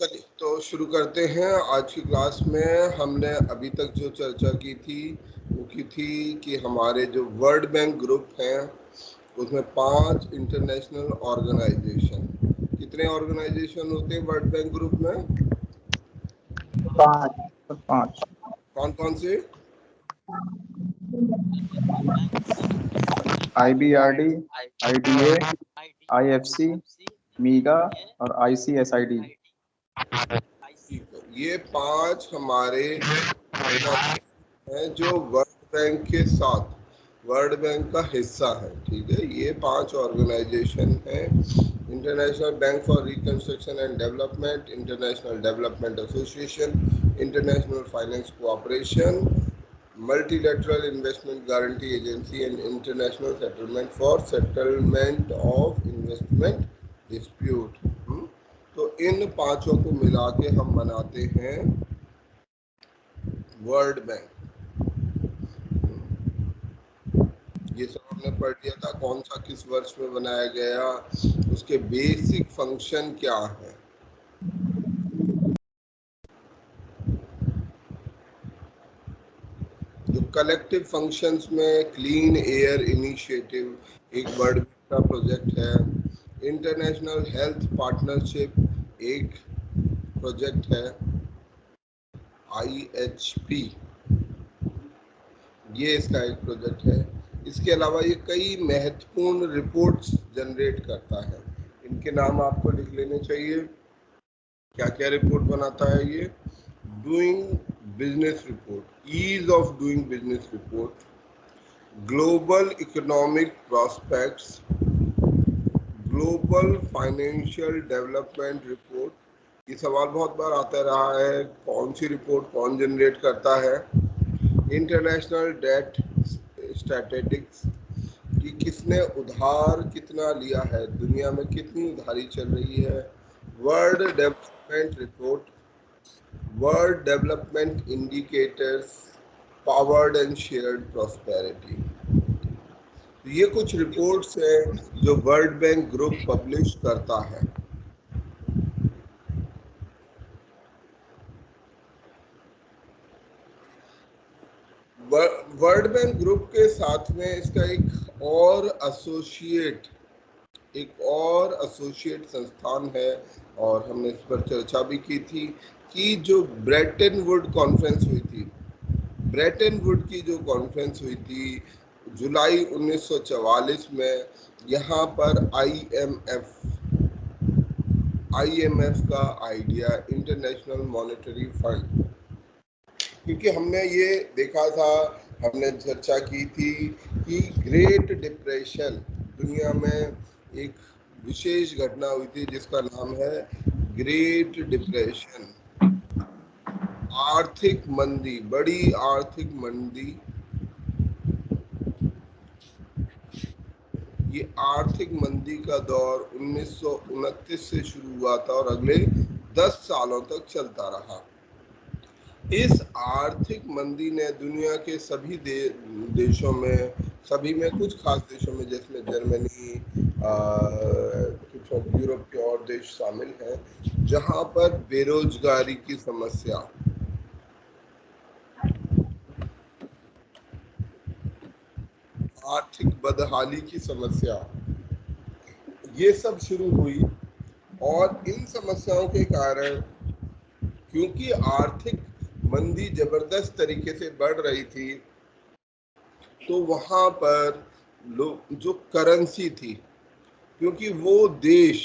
चलिए तो शुरू करते हैं। आज की क्लास में हमने अभी तक जो चर्चा की थी वो की थी कि हमारे जो वर्ल्ड बैंक ग्रुप हैं उसमें 5 इंटरनेशनल ऑर्गेनाइजेशन, कितने ऑर्गेनाइजेशन होते हैं वर्ल्ड बैंक ग्रुप में? 5। कौन कौन से? IBRD, IDA, IFC, मीगा और ICSID। ठीक है, ये 5 हमारे हैं जो वर्ल्ड बैंक के साथ वर्ल्ड बैंक का हिस्सा है। ठीक है, ये 5 ऑर्गेनाइजेशन हैं। International bank for reconstruction and development, international development association, international finance cooperation, multilateral investment guarantee agency and international settlement for settlement of investment dispute. तो इन 5 को मिला के हम बनाते हैं वर्ल्ड बैंक। ये सब हमने पढ़ लिया था, कौन सा किस वर्ष में बनाया गया, उसके बेसिक फंक्शन क्या है। जो कलेक्टिव फंक्शंस में क्लीन एयर इनिशिएटिव एक वर्ल्ड का प्रोजेक्ट है, इंटरनेशनल हेल्थ पार्टनरशिप एक प्रोजेक्ट है, IHP ये इसका एक प्रोजेक्ट है। इसके अलावा ये कई महत्वपूर्ण रिपोर्ट्स जनरेट करता है, इनके नाम आपको लिख लेने चाहिए। क्या क्या रिपोर्ट बनाता है ये? Doing business report, ease of doing business report, global economic prospects, global financial development report. ये सवाल बहुत बार आता रहा है, कौन सी रिपोर्ट कौन जनरेट करता है। इंटरनेशनल डेट स्टैटिस्टिक्स कि किसने उधार कितना लिया है, दुनिया में कितनी उधारी चल रही है। World development report, world development indicators, powered and shared prosperity. तो ये कुछ रिपोर्ट्स हैं जो वर्ल्ड बैंक ग्रुप पब्लिश करता है। वर्ल्ड बैंक ग्रुप के साथ में इसका एक और एसोसिएट संस्थान है, और हमने इस पर चर्चा भी की थी कि जो ब्रेटन वुड कॉन्फ्रेंस हुई थी, ब्रेटन वुड की जो कॉन्फ्रेंस हुई थी जुलाई 1944 में, यहाँ पर IMF का आइडिया, इंटरनेशनल मॉनेटरी फंड, क्योंकि हमने ये देखा था, हमने चर्चा की थी कि ग्रेट डिप्रेशन दुनिया में एक विशेष घटना हुई थी जिसका नाम है ग्रेट डिप्रेशन। आर्थिक मंदी, बड़ी आर्थिक मंदी, ये आर्थिक मंदी का दौर 1929 से शुरू हुआ था और अगले 10 सालों तक चलता रहा। इस आर्थिक मंदी ने दुनिया के सभी देशों में, सभी में कुछ खास देशों में जिसमें जर्मनी, कुछ यूरोप के और देश शामिल हैं, जहां पर बेरोजगारी की समस्या, आर्थिक बदहाली की समस्या, ये सब शुरू हुई। और इन समस्याओं के कारण, क्योंकि आर्थिक मंदी जबरदस्त तरीके से बढ़ रही थी, तो वहां पर जो करेंसी थी, क्योंकि वो देश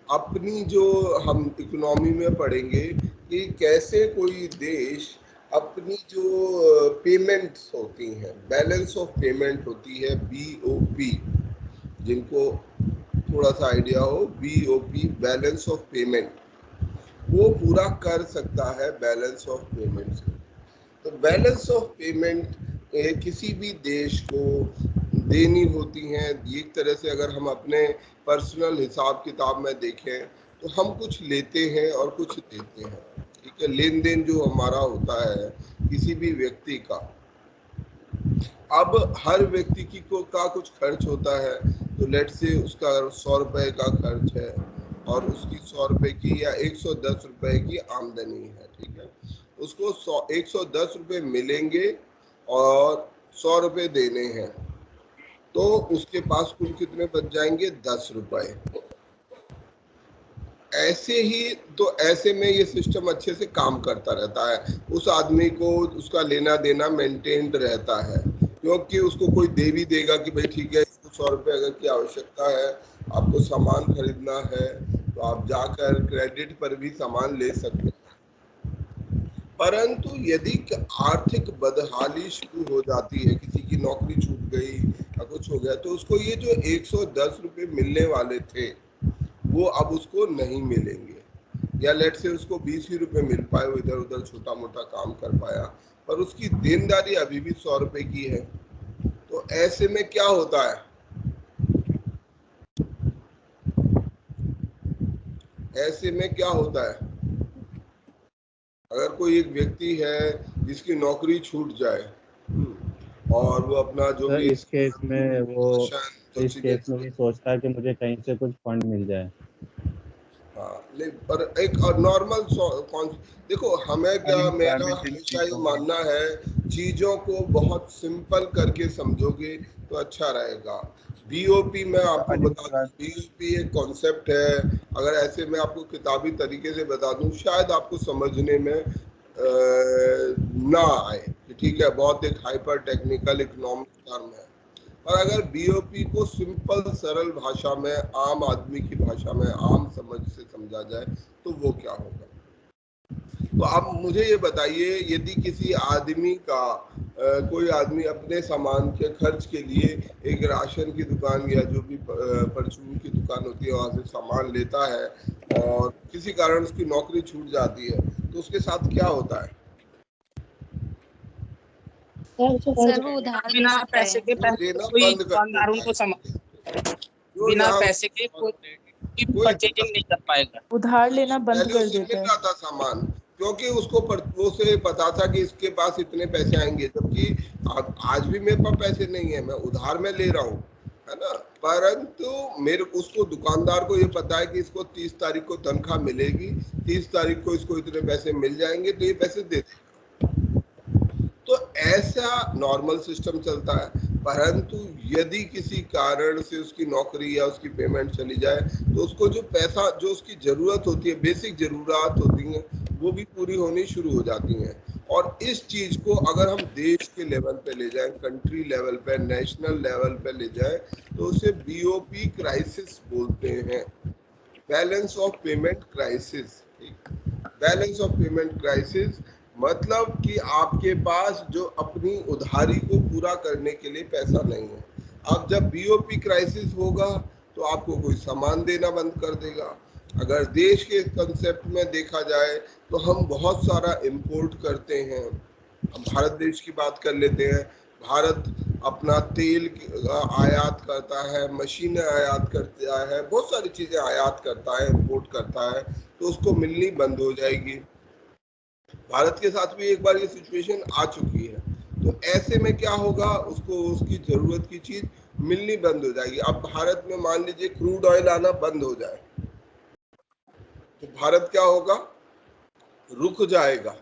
अपनी, जो हम इकोनॉमी में पढ़ेंगे कि कैसे कोई देश अपनी जो पेमेंट्स होती हैं, बैलेंस ऑफ पेमेंट होती है, BOP, जिनको थोड़ा सा आइडिया हो, BOP बैलेंस ऑफ पेमेंट, वो पूरा कर सकता है बैलेंस ऑफ पेमेंट से। तो बैलेंस ऑफ पेमेंट किसी भी देश को देनी होती हैं। एक तरह से अगर हम अपने पर्सनल हिसाब किताब में देखें तो हम कुछ लेते हैं और कुछ देते हैं। ठीक है, लेन देन जो हमारा होता है किसी भी व्यक्ति का, अब हर व्यक्ति का कुछ खर्च होता है। तो लेट से उसका 100 रुपए का खर्च है, और उसकी 100 रुपए की या 110 रुपए की आमदनी है, ठीक है, उसको 110 रुपए मिलेंगे और 100 रुपए देने हैं, तो उसके पास कुल कितने बच जाएंगे? 10 रुपए। ऐसे ही तो ऐसे में ये सिस्टम अच्छे से काम करता रहता है, उस आदमी को उसका लेना देना मेंटेन्ड रहता है, क्योंकि उसको कोई दे भी देगा कि भाई ठीक है, इसको 100 रुपए अगर की आवश्यकता है, आपको सामान खरीदना है, तो आप जाकर क्रेडिट पर भी सामान ले सकते हैं। परंतु यदि आर्थिक बदहाली शुरू हो जाती है, किसी की नौकरी छूट गई या कुछ हो गया, तो उसको ये जो 110 रुपए मिलने वाले थे वो अब उसको नहीं मिलेंगे, या लेट से उसको 20 ही रुपए मिल पाए, वो इधर उधर छोटा मोटा काम कर पाया, पर उसकी देनदारी अभी भी 100 रुपए की है। तो ऐसे में क्या होता है? ऐसे में क्या होता है? अगर कोई एक व्यक्ति है जिसकी नौकरी छूट जाए और वो अपना जो सर भी इस केस में वो जो इस केस में चीजें, भी सोचता है कि मुझे कहीं से कुछ फंड मिल जाए। हाँ, नहीं, पर एक और नॉर्मल देखो, हमें क्या, मेरा हमेशा ये मानना है, चीजों को बहुत सिंपल करके समझोगे तो अच्छा रहेगा। बीओपी में आपको बता दूं, बीओपी एक कॉन्सेप्ट है, अगर ऐसे मैं आपको किताबी तरीके से बता दूं शायद आपको समझने में ना आए, ठीक है, बहुत एक हाइपर टेक्निकल इकोनॉमिक टर्म है, और अगर बीओपी को सिंपल सरल भाषा में, आम आदमी की भाषा में, आम समझ से समझा जाए तो वो क्या होगा? तो आप मुझे ये बताइए, यदि किसी आदमी का कोई आदमी अपने सामान के खर्च के लिए एक राशन की दुकान या जो भी परचून की दुकान होती है वहां से सामान लेता है और किसी कारण उसकी नौकरी छूट जाती है, तो उसके साथ क्या होता है? सर वो उधार बिना लेता पैसे है। के देना कोई बंद कर दुकानदार देता उनको है, जो बिना यहाँ पैसे के कोई परचेजिंग नहीं कर पाएगा। उधार लेना बंद पहले कर उससे देता मिल है। रहा था सामान, क्योंकि उसको वो से पता था कि इसके पास इतने पैसे आएंगे, जबकि आज भी मेरे पास पैसे नहीं है, मैं उधार में ले रहा हूँ, है ना, परंतु मेरे उसको दुकानदार को ये पता है कि इसको 30 तारीख को तनख्वाह मिलेगी, 30 तारीख को इसको इतने पैसे मिल जाएंगे, तो ये पैसे दे देगा। तो ऐसा नॉर्मल सिस्टम चलता है। परंतु यदि किसी कारण से उसकी नौकरी या उसकी पेमेंट चली जाए, तो उसको जो पैसा, जो उसकी जरूरत होती है, बेसिक जरूरत होती हैं, वो भी पूरी होनी शुरू हो जाती हैं। और इस चीज को अगर हम देश के लेवल पे ले जाएं, कंट्री लेवल पे, नेशनल लेवल पे ले जाएं, तो उसे बीओपी क्राइसिस बोलते हैं, balance of payment crisis. Balance of payment crisis मतलब कि आपके पास जो अपनी उधारी को पूरा करने के लिए पैसा नहीं है। अब जब बीओपी क्राइसिस होगा तो आपको कोई सामान देना बंद कर देगा। अगर देश के कंसेप्ट में देखा जाए तो हम बहुत सारा इंपोर्ट करते हैं। हम भारत देश की बात कर लेते हैं। भारत अपना तेल आयात करता है, मशीनें आयात करता है, बहुत सारी चीजें आयात करता है, इंपोर्ट करता है, तो उसको मिलनी बंद हो जाएगी। भारत के साथ भी एक बार ये सिचुएशन आ चुकी है। तो ऐसे में क्या होगा, उसको उसकी जरूरत की चीज मिलनी बंद हो जाएगी। अब भारत में मान लीजिए क्रूड ऑयल आना बंद हो जाए, तो भारत क्या होगा, रुक जाएगा,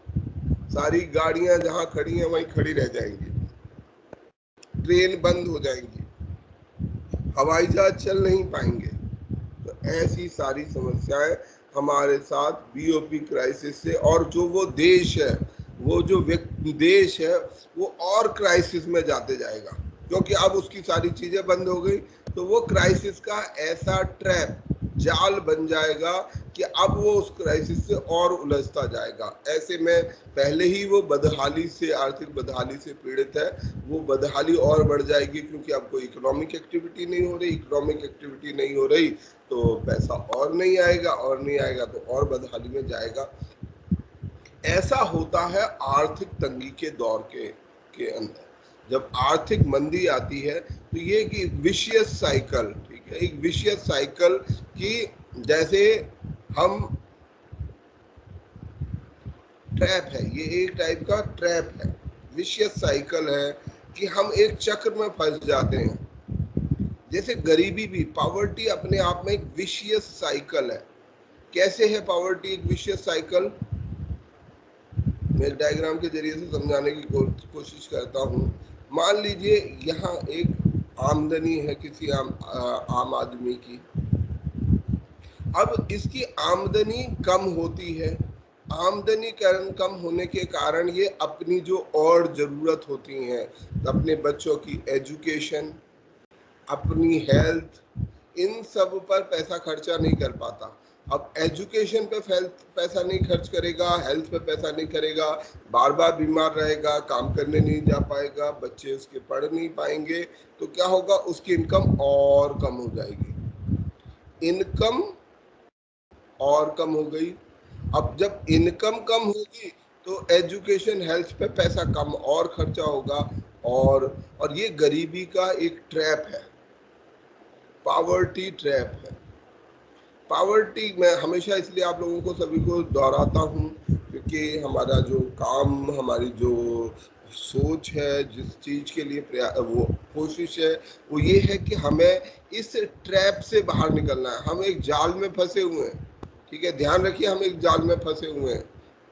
सारी गाड़ियां जहां खड़ी हैं वहीं खड़ी रह जाएंगी, ट्रेन बंद हो जाएंगी, हवाई जहाज चल नहीं पाएंगे। तो ऐसी सारी समस्याएं हमारे साथ बीओपी क्राइसिस से, और जो वो देश है, वो जो देश है, वो और क्राइसिस में जाते जाएगा, क्योंकि अब उसकी सारी चीजें बंद हो गई। तो वो क्राइसिस का ऐसा ट्रैप, जाल बन जाएगा कि अब वो उस क्राइसिस से और उलझता जाएगा। ऐसे में पहले ही वो बदहाली से, आर्थिक बदहाली से पीड़ित है, वो बदहाली और बढ़ जाएगी, क्योंकि अब कोई इकोनॉमिक एक्टिविटी नहीं हो रही। इकोनॉमिक एक्टिविटी नहीं हो रही तो पैसा और नहीं आएगा, और नहीं आएगा तो और बदहाली में जाएगा। ऐसा होता है आर्थिक तंगी के दौर के अंदर। जब आर्थिक मंदी आती है तो ये कि विशियस साइकिल, ठीक है, एक विशियस साइकिल की, जैसे हम ट्रैप है, ये एक टाइप का ट्रैप है, विशियस साइकिल है कि हम एक चक्र में फंस जाते हैं। जैसे गरीबी भी, पॉवर्टी अपने आप में एक विशियस साइकिल है, कैसे है पॉवर्टी एक विशियस साइकिल? मैं एक डायग्राम के जरिए से समझाने की कोशिश करता हूँ। मान लीजिए यहाँ एक आमदनी है किसी आम आदमी की। अब इसकी आमदनी कम होती है। आमदनी कम होने के कारण ये अपनी जो और जरूरत होती हैं, अपने बच्चों की एजुकेशन, अपनी हेल्थ, इन सब पर पैसा खर्चा नहीं कर पाता। अब एजुकेशन पे पैसा नहीं खर्च करेगा, हेल्थ पे पैसा नहीं करेगा, बार बार बीमार रहेगा, काम करने नहीं जा पाएगा, बच्चे उसके पढ़ नहीं पाएंगे, तो क्या होगा? उसकी इनकम और कम हो जाएगी। इनकम और कम हो गई। अब जब इनकम कम होगी तो एजुकेशन हेल्थ पे पैसा कम और खर्चा होगा, और ये गरीबी का एक ट्रैप है, पावर्टी ट्रैप है। पावर्टी मैं हमेशा इसलिए आप लोगों को सभी को दोहराता हूँ क्योंकि हमारा जो काम, हमारी जो सोच है, जिस चीज के लिए वो कोशिश है, वो ये है कि हमें इस ट्रैप से बाहर निकलना है। हम एक जाल में फंसे हुए हैं, ठीक है, ध्यान रखिए, हम एक जाल में फंसे हुए हैं।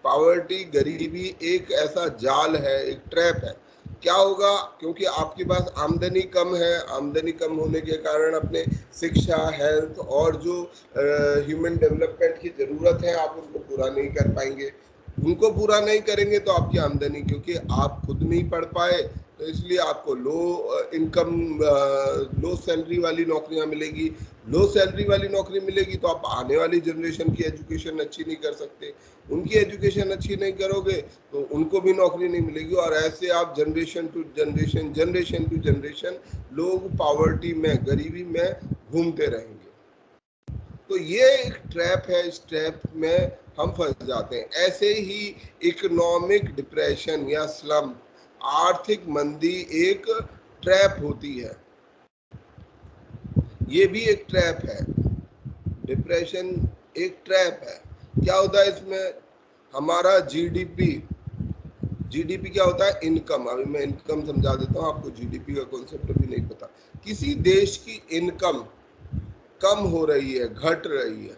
पावर्टी, गरीबी एक ऐसा जाल है, एक ट्रैप है। क्या होगा? क्योंकि आपके पास आमदनी कम है, आमदनी कम होने के कारण अपने शिक्षा, हेल्थ और जो ह्यूमन डेवलपमेंट की जरूरत है आप उनको पूरा नहीं कर पाएंगे। उनको पूरा नहीं करेंगे तो आपकी आमदनी, क्योंकि आप खुद नहीं पढ़ पाए तो इसलिए आपको लो सैलरी वाली नौकरियां मिलेगी। लो सैलरी वाली नौकरी मिलेगी तो आप आने वाली जनरेशन की एजुकेशन अच्छी नहीं कर सकते। उनकी एजुकेशन अच्छी नहीं करोगे तो उनको भी नौकरी नहीं मिलेगी, और ऐसे आप generation to generation, generation to generation लोग पावर्टी में, गरीबी में घूमते रहेंगे। तो ये एक ट्रैप है, इस ट्रैप में हम फंस जाते हैं। ऐसे ही इकोनॉमिक डिप्रेशन या स्लम, आर्थिक मंदी एक ट्रैप होती है। ये भी एक ट्रैप है। डिप्रेशन एक ट्रैप है। क्या होता है इसमें? हमारा जीडीपी क्या होता है? इनकम। अभी मैं इनकम समझा देता हूँ आपको, जीडीपी का कॉन्सेप्ट अभी नहीं पता। किसी देश की इनकम कम हो रही है, घट रही है,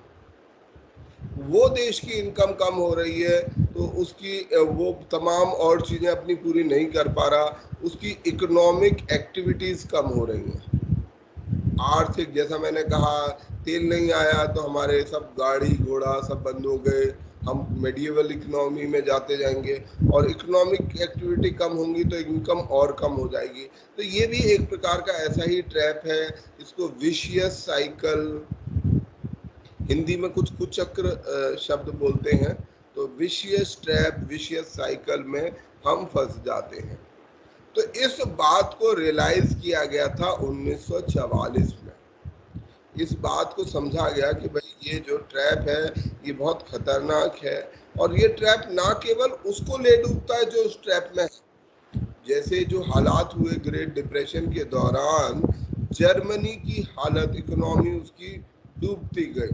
वो देश की इनकम कम हो रही है तो उसकी वो तमाम और चीजें अपनी पूरी नहीं कर पा रहा, उसकी इकोनॉमिक एक्टिविटीज कम हो रही हैं। आर्थिक, जैसा मैंने कहा, तेल नहीं आया तो हमारे सब गाड़ी घोड़ा सब बंद हो गए, हम मेडिएवल इकोनॉमी में जाते जाएंगे, और इकोनॉमिक एक्टिविटी कम होंगी तो इनकम और कम हो जाएगी। तो ये भी एक प्रकार का ऐसा ही ट्रैप है। इसको विशियस साइकिल, हिंदी में कुछ कुचक्र शब्द बोलते हैं, तो विशियस ट्रैप, विशियस साइकिल में हम फंस जाते हैं। तो इस बात को रियलाइज किया गया था 1944 में। इस बात को समझा गया कि भाई ये जो ट्रैप है ये बहुत खतरनाक है, और ये ट्रैप ना केवल उसको ले डूबता है जो उस ट्रैप में है। जैसे जो हालात हुए ग्रेट डिप्रेशन के दौरान, जर्मनी की हालत, इकोनॉमी उसकी डूबती गई।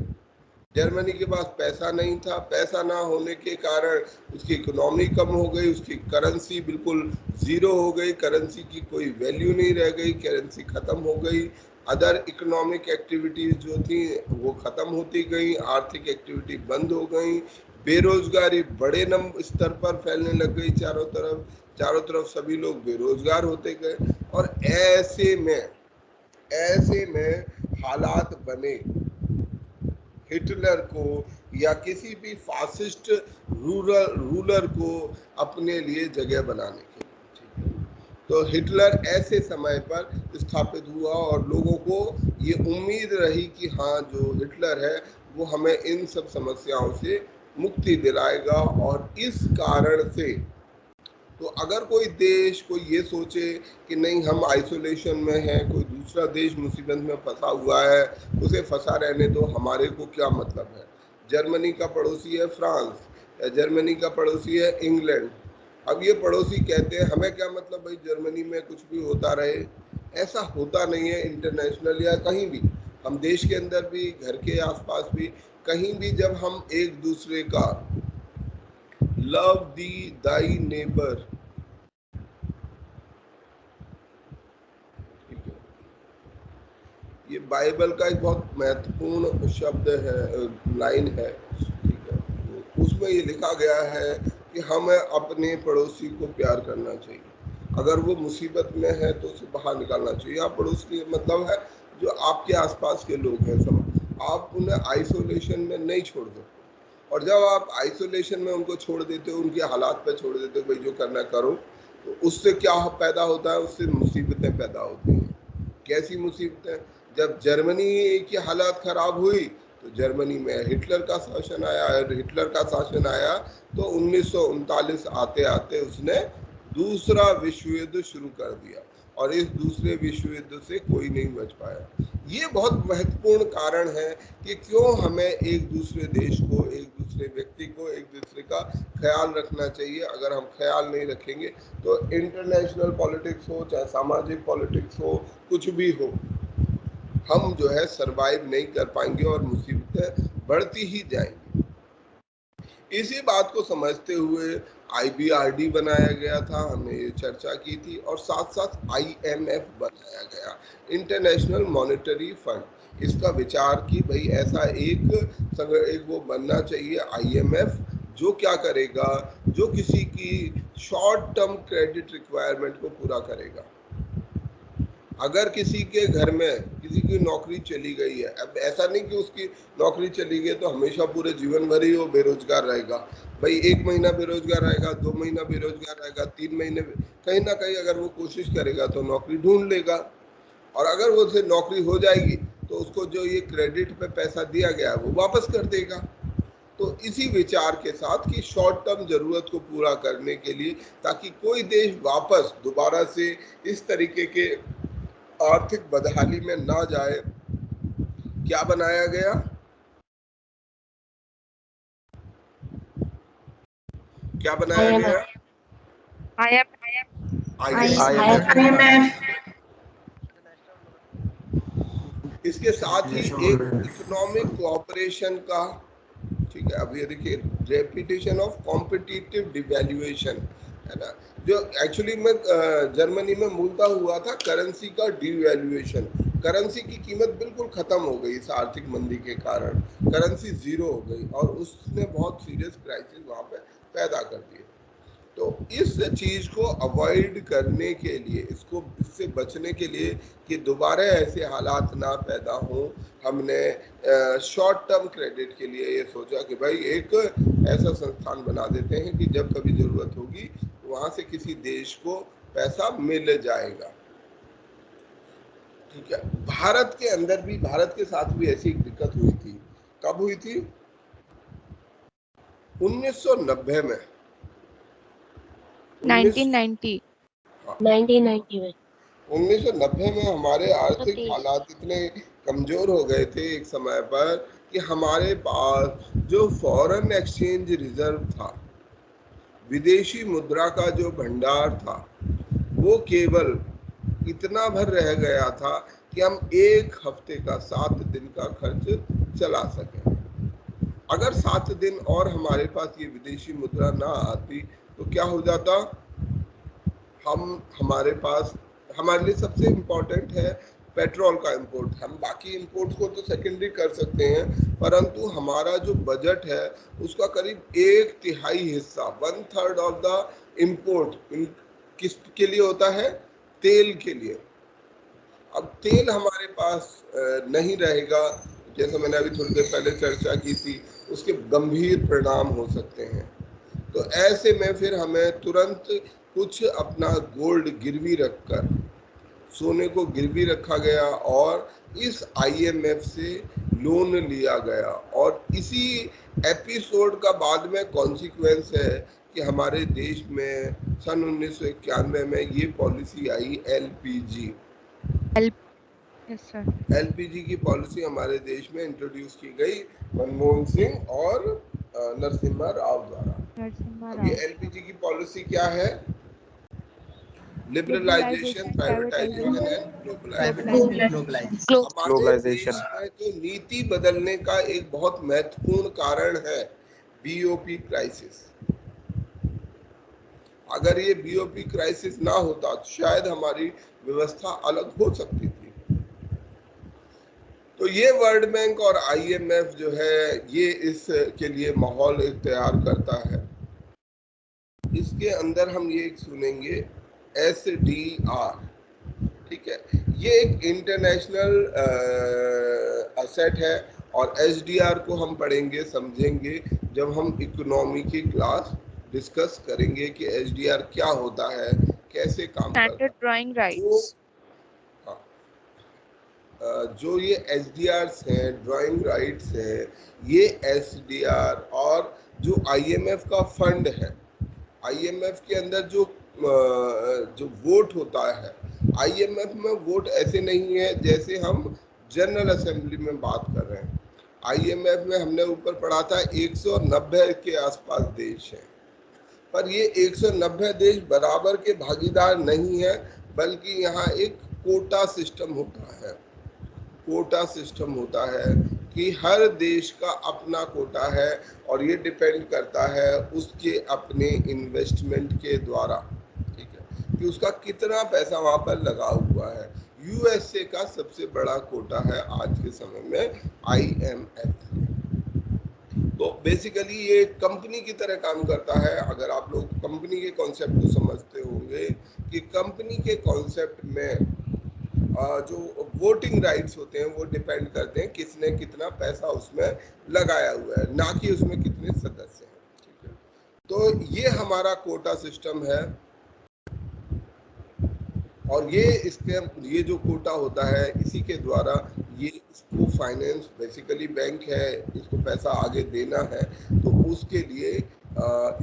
जर्मनी के पास पैसा नहीं था, पैसा ना होने के कारण उसकी इकोनॉमी कम हो गई, उसकी करेंसी बिल्कुल जीरो हो गई, करेंसी की कोई वैल्यू नहीं रह गई, करेंसी खत्म हो गई। अदर इकोनॉमिक एक्टिविटीज जो थी वो खत्म होती गई, आर्थिक एक्टिविटी बंद हो गई, बेरोजगारी बड़े स्तर पर फैलने लग गई, चारों तरफ सभी लोग बेरोजगार होते गए। और ऐसे में हालात बने हिटलर को या किसी भी फासिस्ट रूलर को अपने लिए जगह बनाने के। तो हिटलर ऐसे समय पर स्थापित हुआ और लोगों को ये उम्मीद रही कि हाँ, जो हिटलर है वो हमें इन सब समस्याओं से मुक्ति दिलाएगा। और इस कारण से तो अगर कोई देश कोई ये सोचे कि नहीं, हम आइसोलेशन में हैं, कोई दूसरा देश मुसीबत में फंसा हुआ है, उसे फंसा रहने दो, हमारे को क्या मतलब है। जर्मनी का पड़ोसी है फ्रांस, या जर्मनी का पड़ोसी है इंग्लैंड। अब ये पड़ोसी कहते हैं हमें क्या मतलब भाई, जर्मनी में कुछ भी होता रहे। ऐसा होता नहीं है इंटरनेशनल या कहीं भी, हम देश के अंदर भी, घर के आसपास भी, कहीं भी जब हम एक दूसरे का लव दी दाई नेबर, ये बाइबल का एक बहुत महत्वपूर्ण शब्द है, लाइन है, ठीक है। उसमें ये लिखा गया है कि हमें अपने पड़ोसी को प्यार करना चाहिए। अगर वो मुसीबत में है तो उसे बाहर निकालना चाहिए। आप पड़ोसी मतलब है जो आपके आसपास के लोग हैं, सब आप उन्हें आइसोलेशन में नहीं छोड़ दो। और जब आप आइसोलेशन में उनको छोड़ देते हो, उनके हालात पे छोड़ देते हो, भाई जो करना करो, तो उससे क्या पैदा होता है? उससे मुसीबतें पैदा होती हैं। कैसी मुसीबतें? जब जर्मनी की हालात खराब हुई तो जर्मनी में हिटलर का शासन आया, और हिटलर का शासन आया तो 1939 आते आते उसने दूसरा विश्व युद्ध शुरू कर दिया, और इस दूसरे विश्व युद्ध से कोई नहीं बच पाया। ये बहुत महत्वपूर्ण कारण है कि क्यों हमें एक दूसरे देश को, एक दूसरे व्यक्ति को, एक दूसरे का ख्याल रखना चाहिए। अगर हम ख्याल नहीं रखेंगे तो इंटरनेशनल पॉलिटिक्स हो, चाहे सामाजिक पॉलिटिक्स हो, कुछ भी हो, हम जो है सरवाइव नहीं कर पाएंगे और मुसीबतें बढ़ती ही जाएंगी। इसी बात को समझते हुए IBRD बनाया गया था, हमने ये चर्चा की थी, और साथ साथ IMF बनाया गया, इंटरनेशनल मॉनेटरी फंड। इसका विचार कि भाई ऐसा एक वो बनना चाहिए IMF, जो क्या करेगा, जो किसी की शॉर्ट टर्म क्रेडिट रिक्वायरमेंट को पूरा करेगा। अगर किसी के घर में किसी की नौकरी चली गई है, अब ऐसा नहीं कि उसकी नौकरी चली गई तो हमेशा पूरे जीवन भर ही वो बेरोजगार रहेगा। भाई 1 महीना बेरोजगार रहेगा, 2 महीना बेरोजगार रहेगा, 3 महीने, कहीं ना कहीं अगर वो कोशिश करेगा तो नौकरी ढूंढ लेगा। और अगर वो उसे नौकरी हो जाएगी तो उसको जो ये क्रेडिट पे पैसा दिया गया है वो वापस कर देगा। तो इसी विचार के साथ कि शॉर्ट टर्म जरूरत को पूरा करने के लिए, ताकि कोई देश वापस दोबारा से इस तरीके के आर्थिक बदहाली में ना जाए, क्या बनाया गया? क्या बनाया गया? IMF। इसके साथ ही एक इकोनॉमिक कोऑपरेशन का, ठीक है। अब ये देखिए, रेपिटेशन ऑफ कॉम्पिटिटिव डिवैल्यूएशन है ना, जो एक्चुअली में जर्मनी में मूलतः हुआ था करेंसी का डिवैल्यूएशन। करेंसी की कीमत बिल्कुल खत्म हो गई इस आर्थिक मंदी के कारण, करेंसी जीरो हो गई, और उसने बहुत सीरियस क्राइसिस वहां पे पैदा कर दिए। तो इस चीज को अवॉइड करने के लिए, इससे बचने के लिए कि दोबारा ऐसे हालात ना पैदा हों, हमने शॉर्ट टर्म क्रेडिट के लिए ये सोचा कि भाई एक ऐसा संस्थान बना देते हैं कि जब कभी जरूरत होगी वहां से किसी देश को पैसा मिल जाएगा। ठीक है। भारत के अंदर भी, भारत के साथ भी ऐसी एक दिक्कत हुई थी। कब हुई थी? 1990 में। 1990 में 1990 में हमारे आर्थिक हालात इतने कमजोर हो गए थे एक समय पर कि हमारे पास जो फॉरेन एक्सचेंज रिजर्व था, विदेशी मुद्रा का जो भंडार था, वो केवल इतना भर रह गया था कि हम एक हफ्ते का, 7 दिन का खर्च चला सके। अगर 7 दिन और हमारे पास ये विदेशी मुद्रा ना आती तो क्या हो जाता? हमारे लिए सबसे इम्पोर्टेंट है पेट्रोल का इंपोर्ट। हम बाकी इंपोर्ट को तो सेकेंडरी कर सकते हैं, परंतु हमारा जो बजट है उसका करीब 1/3 हिस्सा, 1/3 ऑफ द इंपोर्ट किसके लिए होता है? तेल के लिए। अब तेल हमारे पास नहीं रहेगा, जैसा मैंने अभी थोड़ी देर पहले चर्चा की थी, उसके गंभीर परिणाम हो सकते हैं। तो ऐसे में फिर हमें तुरंत कुछ अपना गोल्ड गिरवी रखकर, सोने को गिरवी रखा गया और इस IMF से लोन लिया गया। और इसी एपिसोड का बाद में कॉन्सिक्वेंस है कि हमारे देश में सन 1991 में ये पॉलिसी आई, LPG। LPG की पॉलिसी हमारे देश में इंट्रोड्यूस की गई मनमोहन सिंह और नरसिम्हा राव द्वारा। अब ये LPG की पॉलिसी क्या है? Liberalisation, privatisation and globalisation. हमारे देश में तो नीति बदलने का एक बहुत महत्वपूर्ण कारण है BOP क्राइसिस। अगर ये BOP क्राइसिस ना होता तो शायद हमारी व्यवस्था अलग हो सकती थी। तो ये वर्ल्ड बैंक और IMF जो है ये इसके लिए माहौल तैयार करता है। इसके अंदर हम ये सुनेंगे SDR, ठीक है, ये एक इंटरनेशनल असेट है और SDR को हम पढ़ेंगे समझेंगे जब हम इकोनॉमी की क्लास डिस्कस करेंगे कि SDR क्या होता है, कैसे काम करता स्टैंडर्ड है। ड्राइंग जो राइट्स। जो ये SDRs हैं, ड्राइंग राइट्स हैं, ये SDR और जो IMF का फंड है, IMF के अंदर जो वोट होता है, IMF में वोट ऐसे नहीं है जैसे हम जनरल असेंबली में बात कर रहे हैं। IMF में हमने ऊपर पढ़ा था 190 के आसपास देश हैं, पर ये 190 देश बराबर के भागीदार नहीं है, बल्कि यहाँ एक कोटा सिस्टम होता है। कोटा सिस्टम होता है कि हर देश का अपना कोटा है और ये डिपेंड करता है उसके अपने इन्वेस्टमेंट के द्वारा, ठीक है, कि उसका कितना पैसा वहाँ पर लगा हुआ है। USA का सबसे बड़ा कोटा है आज के समय में IMF। तो बेसिकली ये कंपनी की तरह काम करता है। अगर आप लोग कंपनी के कॉन्सेप्ट को समझते होंगे कि कंपनी के कॉन्सेप्ट में जो वोटिंग राइट्स होते हैं वो डिपेंड करते हैं किसने कितना पैसा उसमें लगाया हुआ है, ना कि उसमें कितने सदस्य हैं, ठीक है। तो ये हमारा कोटा सिस्टम है और ये जो कोटा होता है इसी के द्वारा ये इसको फाइनेंस, बेसिकली बैंक है, इसको पैसा आगे देना है तो उसके लिए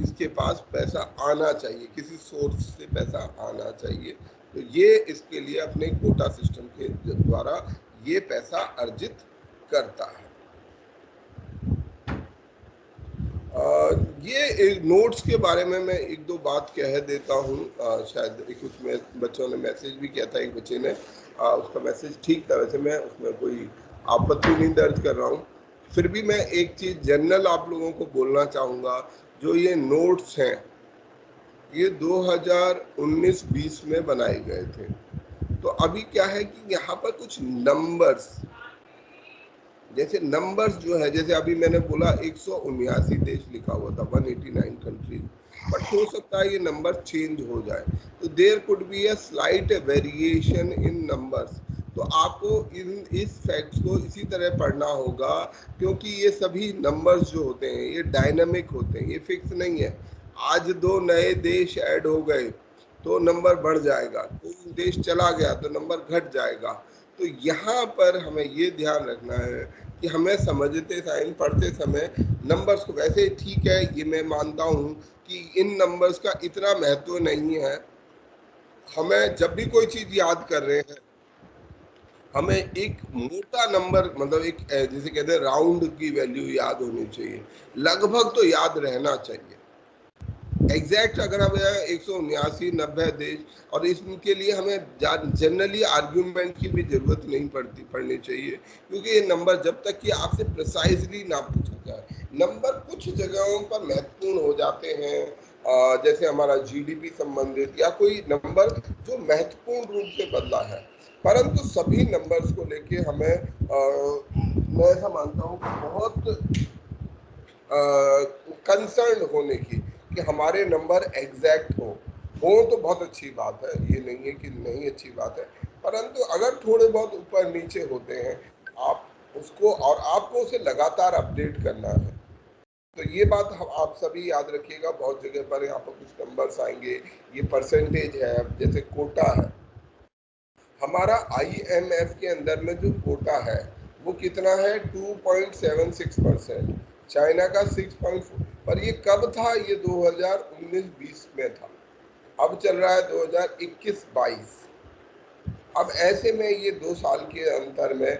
इसके पास पैसा आना चाहिए, किसी सोर्स से पैसा आना चाहिए। तो ये इसके लिए अपने कोटा सिस्टम के द्वारा ये पैसा अर्जित करता है। ये नोट्स के बारे में मैं एक दो बात कह देता हूँ। शायद कुछ में बच्चों ने मैसेज भी किया था, एक बच्चे ने उसका मैसेज ठीक था, वैसे मैं उसमें कोई आपत्ति नहीं दर्ज कर रहा हूँ। फिर भी मैं एक चीज़ जनरल आप लोगों को बोलना चाहूँगा, जो ये नोट्स हैं ये 2019-20 में बनाए गए थे। तो अभी क्या है कि यहाँ पर कुछ नंबर्स, जैसे नंबर्स जो है, जैसे अभी मैंने बोला 179 देश लिखा हुआ था, 189 कंट्रीज, बट हो सकता है ये नंबर चेंज हो जाए, तो there could be a slight variation in numbers. तो आपको इस फैक्ट्स को इसी तरह पढ़ना होगा, क्योंकि ये सभी नंबर्स जो होते हैं ये डायनामिक होते हैं, ये फिक्स नहीं है। आज 2 नए देश ऐड हो गए तो नंबर बढ़ जाएगा, कोई देश चला गया तो नंबर घट जाएगा। तो यहाँ पर हमें ये ध्यान रखना है कि हमें समझते साइन पढ़ते समय नंबर्स को, वैसे ठीक है ये मैं मानता हूँ कि इन नंबर्स का इतना महत्व नहीं है। हमें जब भी कोई चीज़ याद कर रहे हैं हमें एक मोटा नंबर, मतलब एक जैसे कहते हैं राउंड की वैल्यू याद होनी चाहिए, लगभग तो याद रहना चाहिए। एग्जैक्ट अगर हम 179 90 देश, और इसके लिए हमें जनरली आर्ग्यूमेंट की भी जरूरत नहीं पड़नी चाहिए, क्योंकि ये नंबर जब तक कि आपसे प्रिसाइजली ना पूछा जाए, नंबर कुछ जगहों पर महत्वपूर्ण हो जाते हैं, जैसे हमारा GDP संबंधित या कोई नंबर जो महत्वपूर्ण रूप से बदला है, परंतु सभी नंबर्स को लेके हमें मैं ऐसा मानता हूँ बहुत कंसर्न होने की कि हमारे नंबर एग्जैक्ट हो तो बहुत अच्छी बात है, ये नहीं है कि नहीं अच्छी बात है, परंतु अगर थोड़े बहुत ऊपर नीचे होते हैं आप उसको, और आपको उसे लगातार अपडेट करना है। तो ये बात आप सभी याद रखिएगा। बहुत जगह पर यहाँ पर कुछ नंबर्स आएंगे, ये परसेंटेज है, जैसे कोटा है हमारा IMF के अंदर में जो कोटा है वो कितना है 2.76%, चाइना का 6.4, पर ये कब था, ये 2019-20 में था, अब चल रहा है 2021-22। अब ऐसे में ये 2 साल के अंतर में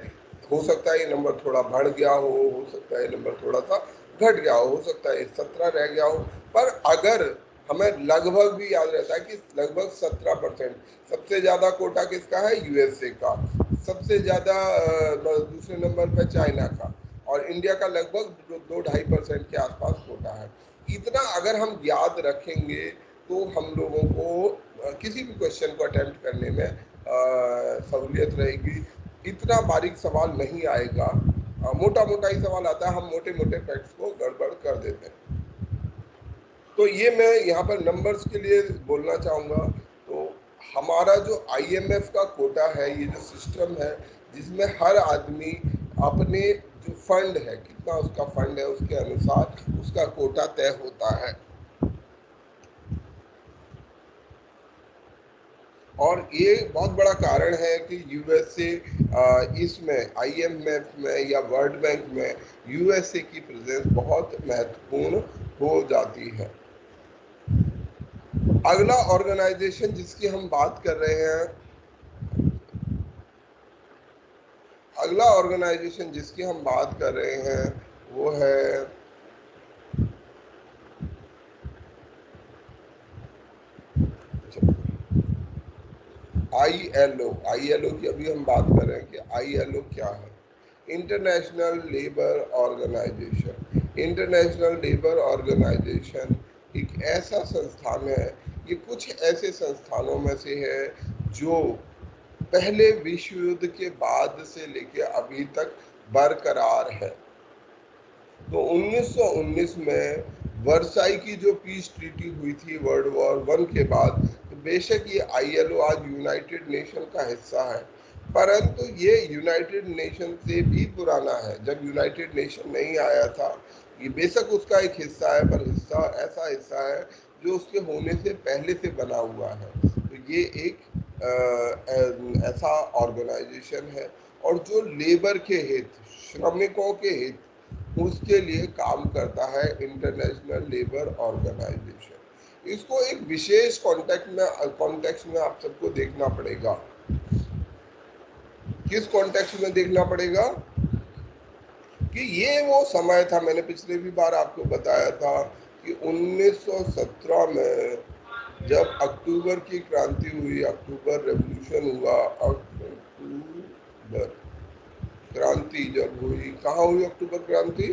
हो सकता है ये नंबर थोड़ा बढ़ गया हो सकता है ये नंबर थोड़ा सा घट गया हो सकता है 17 रह गया हो, पर अगर हमें लगभग भी याद रहता है कि लगभग 17%, सबसे ज़्यादा कोटा किसका है, USA का, सबसे ज़्यादा दूसरे नंबर पर चाइना का, और इंडिया का लगभग 2-2.5% के आसपास कोटा है। इतना अगर हम याद रखेंगे तो हम लोगों को किसी भी क्वेश्चन को अटेम्प्ट करने में सहूलियत रहेगी। इतना बारीक सवाल नहीं आएगा, मोटा मोटा ही सवाल आता है, हम मोटे मोटे फैक्ट्स को गड़बड़ कर देते हैं। तो ये मैं यहाँ पर नंबर्स के लिए बोलना चाहूँगा। तो हमारा जो आईएमएफ का कोटा है, ये जो सिस्टम है जिसमें हर आदमी अपने जो फंड है, कितना उसका फंड है, उसके अनुसार उसका कोटा तय होता है। और ये बहुत बड़ा कारण है कि यूएसए इसमें आईएमएफ में या वर्ल्ड बैंक में यूएसए की प्रेजेंस बहुत महत्वपूर्ण हो जाती है। अगला ऑर्गेनाइजेशन जिसकी हम बात कर रहे हैं, अगला ऑर्गेनाइजेशन जिसकी हम बात कर रहे हैं वो है आईएलओ। आईएलओ की अभी हम बात कर रहे हैं कि आईएलओ क्या है। International Labour Organisation. International Labour Organisation एक ऐसा संस्थान है, ये कुछ ऐसे संस्थानों में से है जो पहले विश्व युद्ध के बाद से लेकर अभी तक बरकरार है। तो 1919 में वर्साई की जो पीस ट्रीटी हुई थी वर्ल्ड वॉर वन के बाद, तो बेशक ये आईएलओ आज यूनाइटेड नेशन का हिस्सा है, परंतु ये यूनाइटेड नेशन से भी पुराना है। जब यूनाइटेड नेशन नहीं आया था, ये बेशक उसका एक हिस्सा है, पर ऐसा हिस्सा है जो उसके होने से पहले से बना हुआ है। तो ये एक ऐसा ऑर्गेनाइजेशन है और जो लेबर के हित, श्रमिकों के हित, उसके लिए काम करता है इंटरनेशनल लेबर ऑर्गेनाइजेशन। इसको एक विशेष कॉन्टेक्स्ट में आप सबको देखना पड़ेगा। किस कॉन्टेक्स्ट में देखना पड़ेगा? कि ये वो समय था, मैंने पिछले भी बार आपको बताया था कि 1917 में जब अक्टूबर की क्रांति हुई, अक्टूबर रेवोल्यूशन हुआ, अक्टूबर क्रांति जब हुई, कहाँ हुई अक्टूबर क्रांति?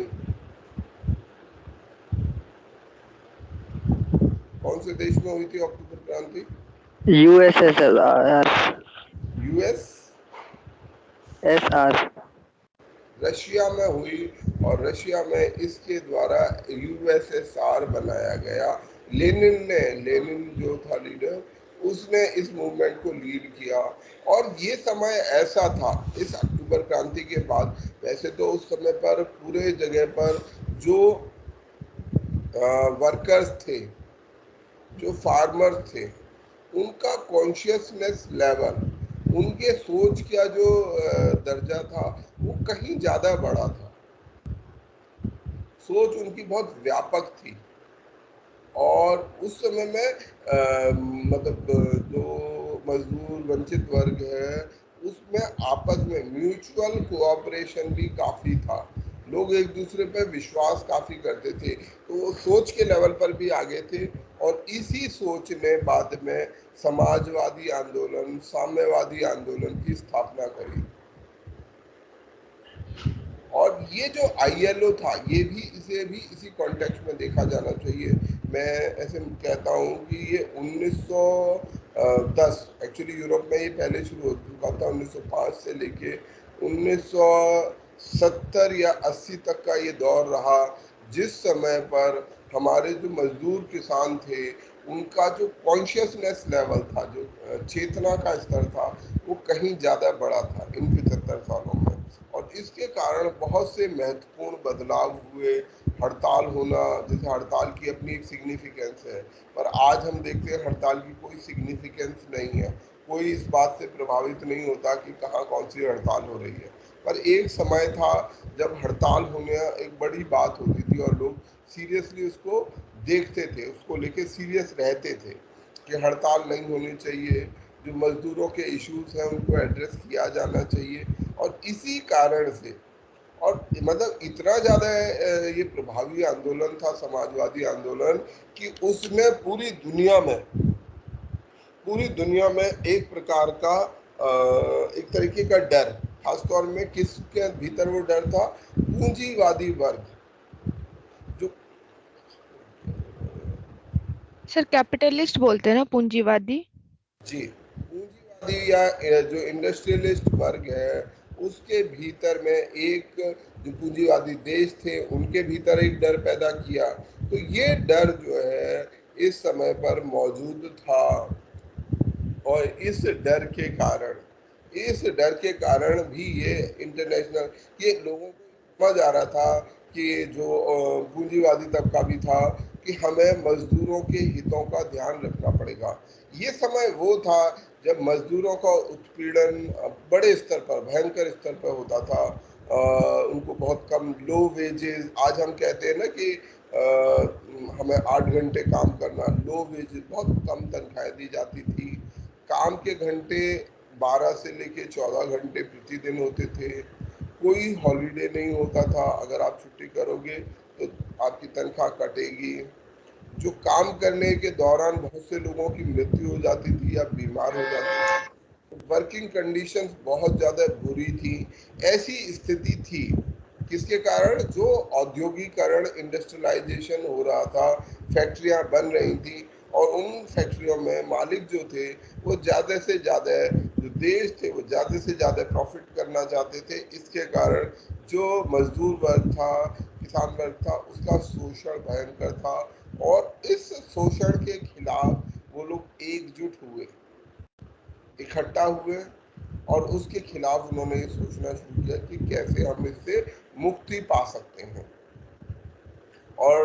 कौन से देश में हुई थी अक्टूबर क्रांति? यूएसएसआर। यूएसएसआर रशिया में हुई, और रशिया में इसके द्वारा यूएसएसआर बनाया गया। लेनिन जो था लीडर, उसने इस मूवमेंट को लीड किया। और ये समय ऐसा था इस अक्टूबर क्रांति के बाद, वैसे तो उस समय पर पूरे जगह पर जो वर्कर्स थे, जो फार्मर्स थे, उनका कॉन्शियसनेस लेवल, उनके सोच का जो दर्जा था वो कहीं ज़्यादा बड़ा था। सोच उनकी बहुत व्यापक थी। और उस समय में मतलब जो मजदूर वंचित वर्ग है, उसमें आपस में म्यूचुअल कोऑपरेशन भी काफ़ी था। लोग एक दूसरे पर विश्वास काफ़ी करते थे, तो वो सोच के लेवल पर भी आगे थे। और इसी सोच ने बाद में समाजवादी आंदोलन, साम्यवादी आंदोलन की स्थापना करी। और ये जो आईएलओ था, ये भी इसे भी इसी कॉन्टेक्स्ट में देखा जाना चाहिए। मैं ऐसे कहता हूँ कि ये 1910 एक्चुअली यूरोप में ये पहले शुरू हो चुका था। 1905 से लेके 1970 या 80 तक का ये दौर रहा, जिस समय पर हमारे जो मजदूर किसान थे, उनका जो कॉन्शियसनेस लेवल था, जो चेतना का स्तर था, वो कहीं ज़्यादा बड़ा था इन 75 सालों में। और इसके कारण बहुत से महत्वपूर्ण बदलाव हुए। हड़ताल होना, जैसे हड़ताल की अपनी एक सिग्निफिकेंस है, पर आज हम देखते हैं हड़ताल की कोई सिग्निफिकेंस नहीं है। कोई इस बात से प्रभावित नहीं होता कि कहाँ कौन सी हड़ताल हो रही है। पर एक समय था जब हड़ताल होने एक बड़ी बात होती थी और लोग सीरियसली उसको देखते थे, उसको लेके सीरियस रहते थे कि हड़ताल नहीं होनी चाहिए, जो मजदूरों के इश्यूज हैं उनको एड्रेस किया जाना चाहिए। और इसी कारण से, और मतलब इतना ज़्यादा ये प्रभावी आंदोलन था समाजवादी आंदोलन, कि उसने पूरी दुनिया में एक प्रकार का एक तरीके का डर, खासतौर में किसके भीतर वो डर था? पूंजीवादी वर्ग। जो सर कैपिटलिस्ट बोलते हैं ना, पूंजीवादी। जी, पूंजीवादी या जो इंडस्ट्रियलिस्ट वर्ग है, उसके भीतर में एक जो पूंजीवादी देश थे उनके भीतर एक डर पैदा किया। तो ये डर जो है इस समय पर मौजूद था, और इस डर के कारण भी ये इंटरनेशनल, ये लोगों को समझ आ रहा था कि जो पूंजीवादी तबका भी था कि हमें मजदूरों के हितों का ध्यान रखना पड़ेगा। ये समय वो था जब मजदूरों का उत्पीड़न बड़े स्तर पर, भयंकर स्तर पर होता था। उनको बहुत कम लो वेजेस, आज हम कहते हैं ना कि हमें 8 घंटे काम करना, लो वेजेस, बहुत कम तनख्वाहें दी जाती थी। काम के घंटे 12 से लेके 14 घंटे प्रतिदिन होते थे। कोई हॉलीडे नहीं होता था, अगर आप छुट्टी करोगे तो आपकी तनख्वाह कटेगी। जो काम करने के दौरान बहुत से लोगों की मृत्यु हो जाती थी या बीमार हो जाते थे। वर्किंग कंडीशंस बहुत ज़्यादा बुरी थी। ऐसी स्थिति थी किसके कारण, जो औद्योगिकरण, इंडस्ट्रियलाइजेशन हो रहा था, फैक्ट्रियां बन रही थी, और उन फैक्ट्रियों में मालिक जो थे वो ज़्यादा से ज़्यादा, जो देश थे वो ज़्यादा से ज़्यादा प्रॉफिट करना चाहते थे। इसके कारण जो मजदूर वर्ग था, किसान वर्ग था, उसका शोषण भयंकर था, और इस शोषण के खिलाफ वो लोग एकजुट हुए, इकट्ठा हुए, और उसके खिलाफ उन्होंने ये सोचना शुरू किया कि कैसे हम इससे मुक्ति पा सकते हैं। और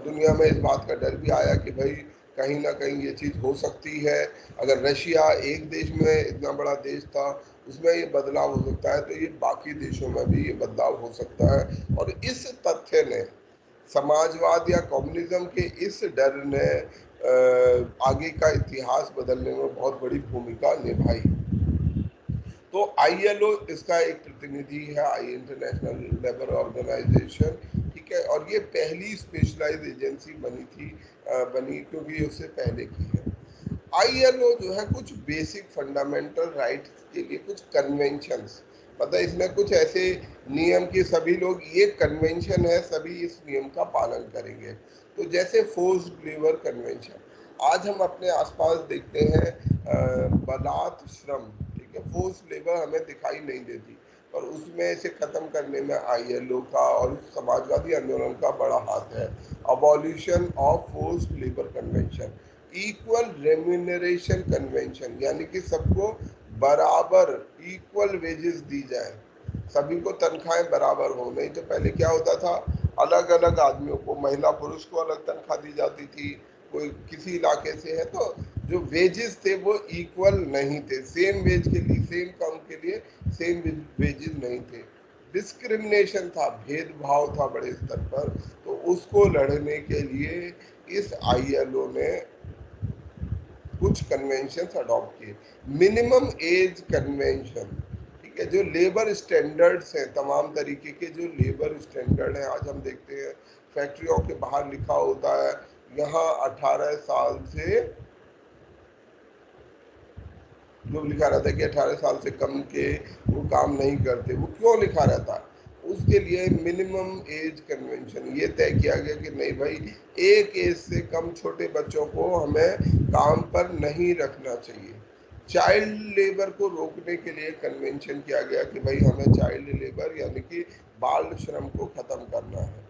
दुनिया में इस बात का डर भी आया कि भाई कहीं ना कहीं ये चीज़ हो सकती है। अगर रशिया एक देश में इतना बड़ा देश था, उसमें ये बदलाव हो सकता है, तो ये बाकी देशों में भी ये बदलाव हो सकता है। और इस तथ्य ने, समाजवाद या कम्युनिज्म के इस डर ने आगे का इतिहास बदलने में बहुत बड़ी भूमिका निभाई। तो ILO इसका एक प्रतिनिधि है, इंटरनेशनल लेबर ऑर्गेनाइजेशन, ठीक है। और ये पहली स्पेशलाइज्ड एजेंसी बनी क्योंकि उससे पहले की है। ILO जो है कुछ बेसिक फंडामेंटल राइट्स के लिए कुछ कन्वेंशंस, मतलब इसमें कुछ ऐसे नियम कि सभी लोग, ये कन्वेंशन है, सभी इस नियम का पालन करेंगे। तो जैसे फोर्स्ड लेबर कन्वेंशन, आज हम अपने आसपास देखते हैं बलात् श्रम, ठीक है, फोर्स्ड लेबर हमें दिखाई नहीं देती, पर उसमें से खत्म करने में ILO का और समाजवादी आंदोलन का बड़ा हाथ है। Abolition of forced labour convention, equal remuneration convention, यानी कि सबको बराबर इक्वल वेजेस दी जाए, सभी को तनख्वाहें बराबर हो। नहीं तो पहले क्या होता था, अलग अलग आदमियों को, महिला पुरुष को अलग तनख्वाह दी जाती थी। कोई किसी इलाके से है तो जो वेजेस थे वो इक्वल नहीं थे, सेम वेज के लिए, सेम काम के लिए सेम वेजेस नहीं थे। डिस्क्रिमिनेशन था, भेदभाव था बड़े स्तर पर। तो उसको लड़ने के लिए इस ILO ने कुछ कन्वेंशंस अडॉप्ट किए। मिनिमम एज कन्वेंशन, ठीक है, जो लेबर स्टैंडर्ड्स हैं, तमाम तरीके के जो लेबर स्टैंडर्ड हैं, आज हम देखते हैं फैक्ट्रियों के बाहर लिखा होता है यहाँ 18 साल से, जो लिखा रहता है कि 18 साल से कम के वो काम नहीं करते। वो क्यों लिखा रहता है? उसके लिए मिनिमम एज कन्वेंशन ये तय किया गया कि नहीं भाई, एक एज से कम छोटे बच्चों को हमें काम पर नहीं रखना चाहिए। चाइल्ड लेबर को रोकने के लिए कन्वेंशन किया गया कि भाई हमें चाइल्ड लेबर यानी कि बाल श्रम को खत्म करना है।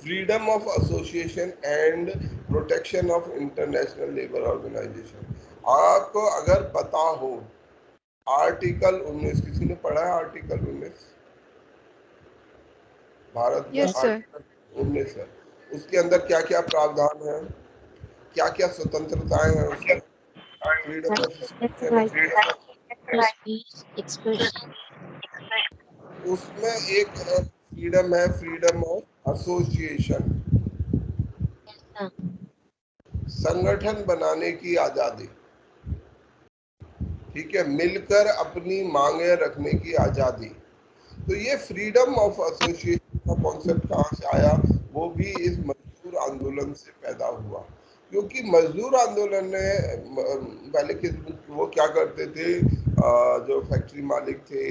Freedom of association and protection of International Labour Organisation, आपको अगर पता हो आर्टिकल 19, किसी ने पढ़ा है आर्टिकल 19? भारत में यस सर। आर्टिकल 19 है, उसके अंदर क्या क्या प्रावधान है, क्या क्या स्वतंत्रताएं हैं उसमें? फ्रीडम ऑफ उसमें एक फ्रीडम है, फ्रीडम ऑफ एसोसिएशन, संगठन बनाने की आजादी, ठीक है, मिलकर अपनी मांगे रखने की आजादी। तो ये फ्रीडम ऑफ एसोसिएशन का कॉन्सेप्ट कहाँ से आया? वो भी इस मजदूर आंदोलन से पैदा हुआ, क्योंकि मजदूर आंदोलन ने पहले के वो क्या करते थे, जो फैक्ट्री मालिक थे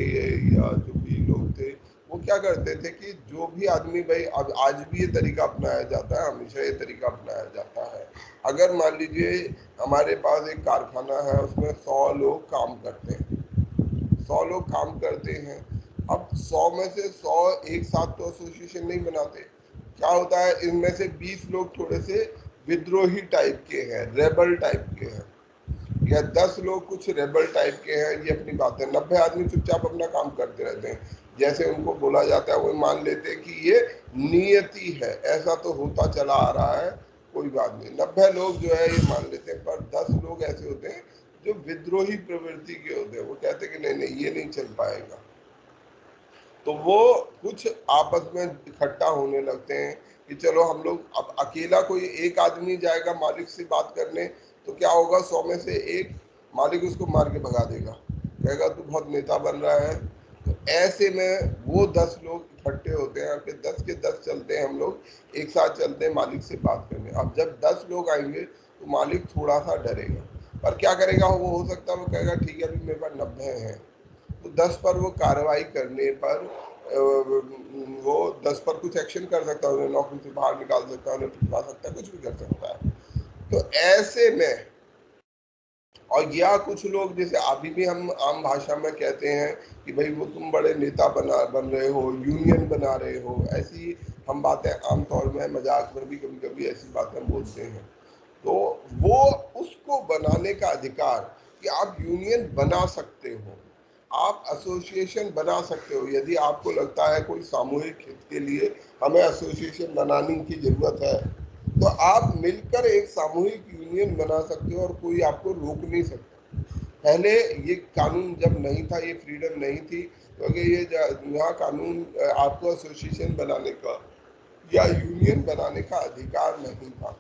या जो भी लोग थे, वो क्या करते थे कि जो भी आदमी, भाई अब आज भी ये तरीका अपनाया जाता है, हमेशा ये तरीका अपनाया जाता है। अगर मान लीजिए हमारे पास एक कारखाना है, उसमें 100 लोग काम करते हैं, 100 लोग काम करते हैं। अब 100 में से 100 एक साथ तो एसोसिएशन नहीं बनाते। क्या होता है, इनमें से 20 लोग थोड़े से विद्रोही टाइप के हैं, रेबल टाइप के हैं, या 10 लोग कुछ रेबल टाइप के हैं, ये अपनी बात है। 90 आदमी चुपचाप अपना काम करते रहते हैं, जैसे उनको बोला जाता है वो मान लेते हैं कि ये नियति है, ऐसा तो होता चला आ रहा है, कोई बात नहीं। 90 लोग जो है ये मान लेते हैं, पर 10 लोग ऐसे होते हैं जो विद्रोही प्रवृत्ति के होते हैं। वो कहते हैं कि नहीं नहीं, ये नहीं चल पाएगा। तो वो कुछ आपस में इकट्ठा होने लगते हैं कि चलो हम लोग, अब अकेला कोई एक आदमी जाएगा मालिक से बात करने, तो क्या होगा, 100 में से एक, मालिक उसको मार के भगा देगा, कहेगा तू बहुत नेता बन रहा है। तो ऐसे में वो 10 लोग इकट्ठे होते हैं, फिर 10 के 10 चलते हैं, हम लोग एक साथ चलते हैं मालिक से बात करने। अब जब 10 लोग आएंगे तो मालिक थोड़ा सा डरेगा, पर क्या करेगा, वो हो सकता है वो कहेगा ठीक है अभी मेरे पास 90 हैं, तो 10 पर वो कार्रवाई करने पर वो 10 पर कुछ एक्शन कर सकता है, उन्हें नौकरी से बाहर निकाल सकता है, उन्हें पिटवा सकता है, कुछ भी कर सकता है। तो ऐसे में, और या कुछ लोग जैसे अभी भी हम आम भाषा में कहते हैं कि भाई वो तुम बड़े नेता बन रहे हो, यूनियन बना रहे हो, ऐसी हम बातें आमतौर में मजाक में भी कभी कभी ऐसी बातें बोलते हैं। तो वो उसको बनाने का अधिकार, कि आप यूनियन बना सकते हो, आप एसोसिएशन बना सकते हो। यदि आपको लगता है कोई सामूहिक हित के लिए हमें एसोसिएशन बनाने की जरूरत है, तो आप मिलकर एक सामूहिक यूनियन बना सकते हो और कोई आपको रोक नहीं सकता। पहले ये कानून जब नहीं था, ये फ्रीडम नहीं थी, क्योंकि ये यहाँ कानून आपको एसोसिएशन बनाने का या यूनियन बनाने का अधिकार नहीं था।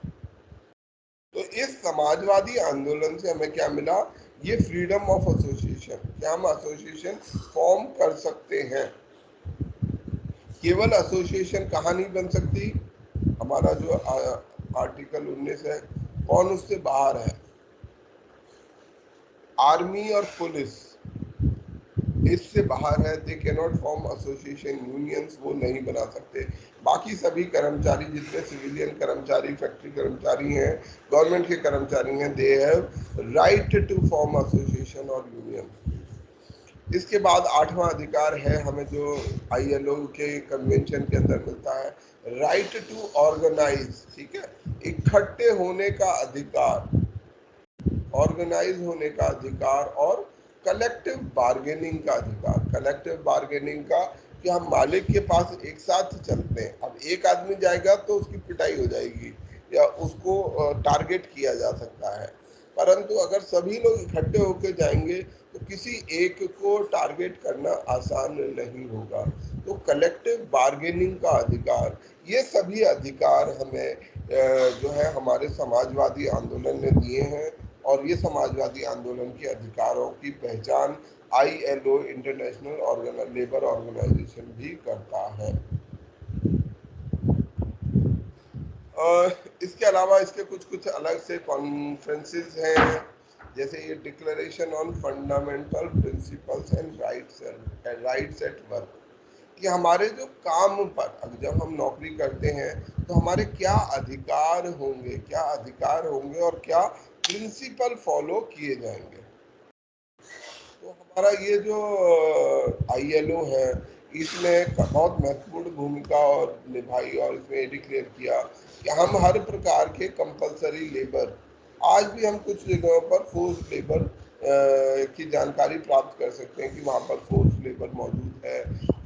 तो इस समाजवादी आंदोलन से हमें क्या मिला, ये फ्रीडम ऑफ एसोसिएशन, क्या हम एसोसिएशन फॉर्म कर सकते हैं। केवल एसोसिएशन कहाँ नहीं बन सकती, हमारा जो आर्टिकल 19 है, कौन उससे बाहर है, आर्मी और पुलिस इससे बाहर है, they can not form association, unions वो नहीं बना सकते। बाकी सभी कर्मचारी, जितने सिविलियन कर्मचारी, फैक्ट्री कर्मचारी हैं, गवर्नमेंट के कर्मचारी हैं, they have right to form association और यूनियन। इसके बाद 8वां अधिकार है हमें, जो ILO के कन्वेंशन के अंदर मिलता है, राइट टू ऑर्गेनाइज। ठीक है, इकट्ठे होने का अधिकार, ऑर्गेनाइज होने का अधिकार, और कलेक्टिव बार्गेनिंग का अधिकार। कलेक्टिव बार्गेनिंग का कि हम मालिक के पास एक साथ चलते हैं। अब एक आदमी जाएगा तो उसकी पिटाई हो जाएगी या उसको टारगेट किया जा सकता है, परंतु अगर सभी लोग इकट्ठे होकर जाएंगे तो किसी एक को टारगेट करना आसान नहीं होगा। तो कलेक्टिव बार्गेनिंग का अधिकार, ये सभी अधिकार हमें जो है हमारे समाजवादी आंदोलन ने दिए हैं, और ये समाजवादी आंदोलन के अधिकारों की पहचान ILO, इंटरनेशनल लेबर ऑर्गेनाइजेशन भी करता है। इसके अलावा इसके कुछ कुछ अलग से कॉन्फ्रेंसेस हैं, जैसे ये declaration on fundamental principles and rights at work, कि हमारे जो काम पर, अब जब हम नौकरी करते हैं तो हमारे क्या अधिकार होंगे, क्या अधिकार होंगे और क्या प्रिंसिपल फॉलो किए जाएंगे। तो हमारा ये जो ILO है, इसने बहुत महत्वपूर्ण भूमिका और निभाई, और इसमें ये डिक्लेयर किया कि हम हर प्रकार के कंपलसरी लेबर, आज भी हम कुछ जगहों पर फोर्स लेबर की जानकारी प्राप्त कर सकते हैं कि वहाँ पर फोर्स लेबर मौजूद है।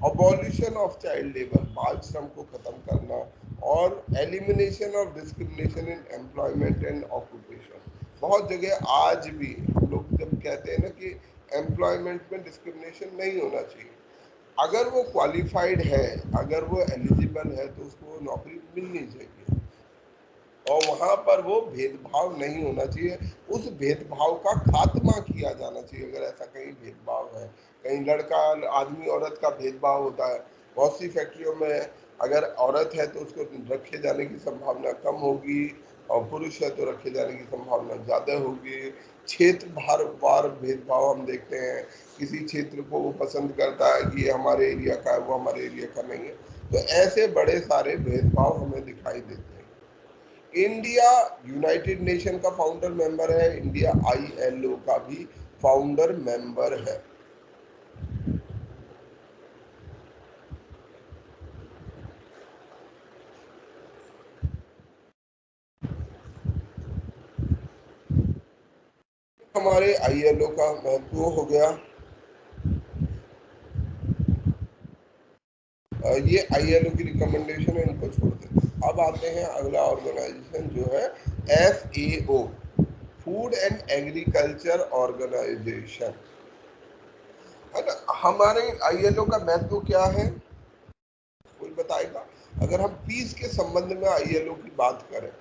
अबॉलिशन ऑफ चाइल्ड लेबर, बाल श्रम को खत्म करना, और elimination of discrimination in employment and occupation. बहुत जगह आज भी हम लोग जब कहते हैं ना कि एम्प्लॉयमेंट में डिस्क्रिमिनेशन नहीं होना चाहिए, अगर वो क्वालिफाइड है, अगर वो एलिजिबल है, तो उसको वो नौकरी मिलनी चाहिए, और वहाँ पर वो भेदभाव नहीं होना चाहिए। उस भेदभाव का खात्मा किया जाना चाहिए, अगर ऐसा कहीं भेदभाव है, कहीं लड़का आदमी औरत का भेदभाव होता है। बहुत सी फैक्ट्रियों में अगर औरत है तो उसको रखे जाने की संभावना कम होगी, और पुरुष है तो रखे जाने की संभावना ज़्यादा होगी। क्षेत्र वार भेदभाव हम देखते हैं, किसी क्षेत्र को वो पसंद करता है कि ये हमारे एरिया का है, वो हमारे एरिया का नहीं है। तो ऐसे बड़े सारे भेदभाव हमें दिखाई देते हैं। इंडिया यूनाइटेड नेशन का फाउंडर मेंबर है, इंडिया ILO का भी फाउंडर मेंबर है। हमारे ILO का महत्व हो गया। ये ILO की रिकमेंडेशन है, इनको छोड़ दें। अब आते हैं अगला ऑर्गेनाइजेशन जो है FAO, Food and Agriculture Organisation. हमारे ILO का महत्व क्या है, कोई बताएगा? अगर हम पीस के संबंध में ILO की बात करें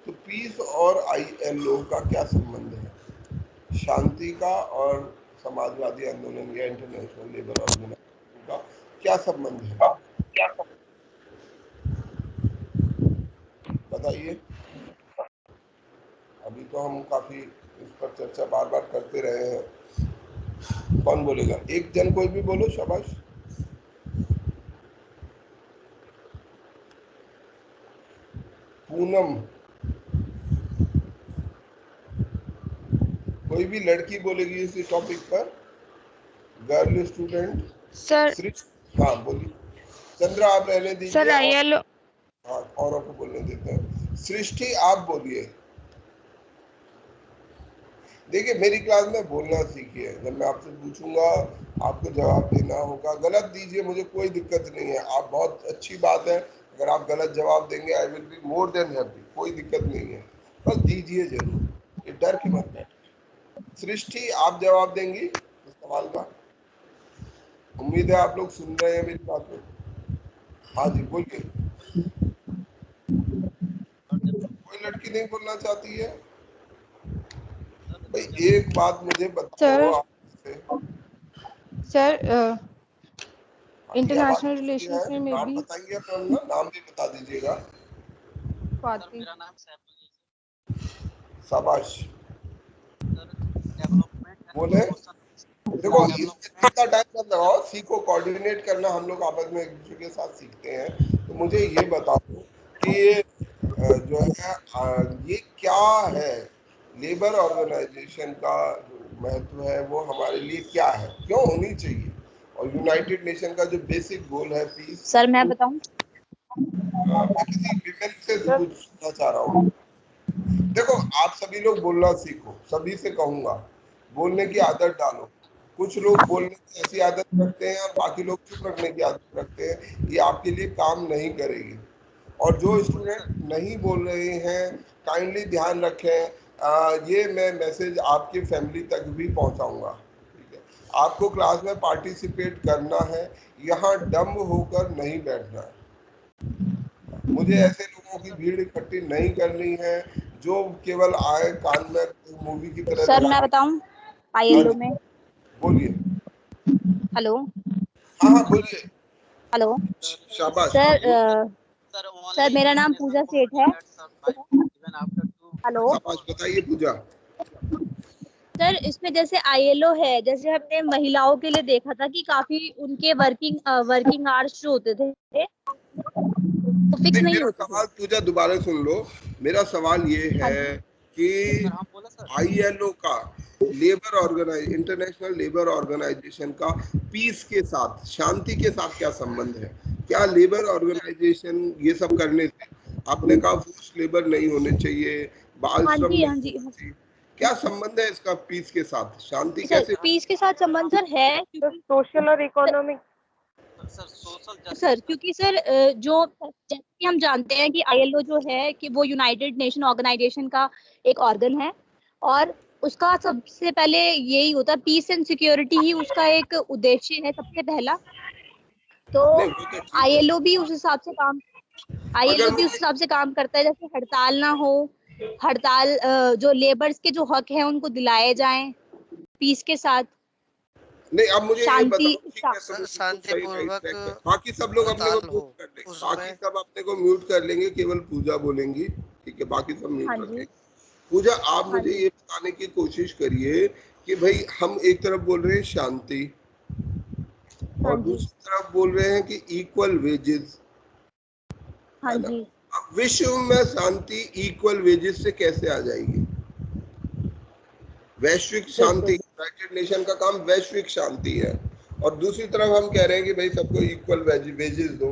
तो पीस और ILO का क्या संबंध है? शांति का और समाजवादी आंदोलन या इंटरनेशनल लेबर ऑर्गेनाइजेशन का क्या संबंध है, बताइए। अभी तो हम काफी इस पर चर्चा बार बार करते रहे हैं। कौन बोलेगा? एक जन कोई भी बोलो, शाबाश। पूनम, कोई भी लड़की बोलेगी इस टॉपिक पर? Girl student? सर हाँ बोलिए। चंद्रा आप रहने दीजिए। सर ILO हाँ, औरों को बोलने देते हैं। सृष्टि आप बोलिए। देखिए मेरी क्लास में बोलना सीखिए, जब मैं आपसे पूछूंगा आपको जवाब देना होगा। गलत दीजिए, मुझे कोई दिक्कत नहीं है, आप बहुत अच्छी बात है। अगर आप गलत जवाब देंगे I will be more than happy, कोई दिक्कत नहीं है, बस दीजिए जरूर, ये डर के मत बैठिए। सृष्टि आप जवाब देंगी इस सवाल का? उम्मीद है आप लोग सुन रहे हैं मेरी बात को। हाँ जी बोलिए। कोई लड़की नहीं बोलना चाहती है? भाई एक बात मुझे बताओ आपसे। सर इंटरनेशनल इंटरनेशनल रिलेशंस में मे नाम बी बताएंगे अपना, नाम भी बता दीजिएगा। स्वाति। मेरा नाम सैफुल है शाबाश, सर। डेवलपमेंट बोले। देखो इसमें इतना टाइम मत लगाओ, सीखो, कोऑर्डिनेट करना हम लोग आपस में एक दूसरे के साथ सीखते हैं। तो मुझे ये बताओ कि ये जो है ये क्या है, लेबर ऑर्गेनाइजेशन का जो महत्व है वो हमारे लिए क्या है, क्यों होनी चाहिए, और यूनाइटेड नेशन का जो बेसिक गोल है पीस। सर मैं बताऊं? मैं किसी विमेन से पूछना चाह रहा हूँ। देखो आप सभी लोग बोलना सीखो, सभी से कहूंगा बोलने की आदत डालो। कुछ लोग बोलने की ऐसी आदत रखते हैं और बाकी लोग चुप रखने की आदत रखते हैं, ये आपके लिए काम नहीं करेगी। और जो स्टूडेंट नहीं बोल रहे हैं काइंडली ध्यान रखें, ये मैं मैसेज आपकी फैमिली तक भी पहुंचाऊंगा, ठीक है? आपको क्लास में पार्टिसिपेट करना है, यहाँ डम होकर नहीं बैठना है। मुझे ऐसे लोगों की भीड़ इकट्ठी नहीं करनी है जो केवल आए कान में मूवी की तरह सर लगा। मैं बताऊं? ILO में बोलिए। हेलो हाँ हाँ बोलिए। हेलो शाबाश। सर मेरा नाम पूजा सेठ है। हेलो शाबाश, बताइए पूजा। सर, इसमें जैसे ILO है, जैसे हमने महिलाओं के लिए देखा था कि काफी उनके वर्किंग आवर्स जो होते थे वो फिक्स नहीं मेरा होते थे। सवाल पूजा दोबारा सुन लो। मेरा सवाल ये हाँ है जी कि ILO का इंटरनेशनल लेबर ऑर्गेनाइजेशन का पीस के साथ, शांति के साथ क्या संबंध है? क्या लेबर ऑर्गेनाइजेशन ये सब करने से, आपने कहा फोर्स लेबर नहीं होने चाहिए, बाल हाँ श्रम जी हाँ नहीं जी होना चाहिए, क्या संबंध है इसका पीस के साथ? शांति सर, कैसे? पीस के साथ संबंध सर है क्योंकि सोशल और इकोनॉमिक सर क्योंकि सर जो जैसे कि हम जानते हैं कि ILO जो है कि वो यूनाइटेड नेशन ऑर्गेनाइजेशन का एक ऑर्गन है और उसका सबसे पहले यही होता है, पीस एंड सिक्योरिटी ही उसका एक उद्देश्य है सबसे पहला। तो नहीं वो तो ठीक है। ILO भी उस हिसाब से काम अगर ILO भी उस मुझे हिसाब से काम करता है, जैसे हड़ताल ना हो, हड़ताल जो लेबर्स के जो हक हैं उनको दिलाए जाएं पीस के साथ, नहीं, अब मुझे ये बताओ, ठीक है तुम सही शांतिपूर्वक राइट है। बाकी सब लोग अपने को हड़ताल हो म्यूट कर लेंगे, उसमें। बाकी सब अपने को म्यूट कर लेंगे, केवल पूजा बोलेंगी, ठीक है? बाकी सब हाँ म्यूट जी रखेंगे। पूजा आप हाँ मुझे जी ये बताने की कोशिश करिए कि भाई हम एक तरफ बोल रहे हैं शांति हाँ और जी दूसरी तरफ बोल रहे हैं कि इक्वल वेजेस, हाँ है ना? जी अब विश्व में शांति इक्वल वेजेस से कैसे आ जाएगी? वैश्विक शांति, बिल्कुल यूनाइटेड नेशन का काम वैश्विक शांति है, और दूसरी तरफ हम कह रहे हैं कि भाई सबको इक्वल वेजेस दो।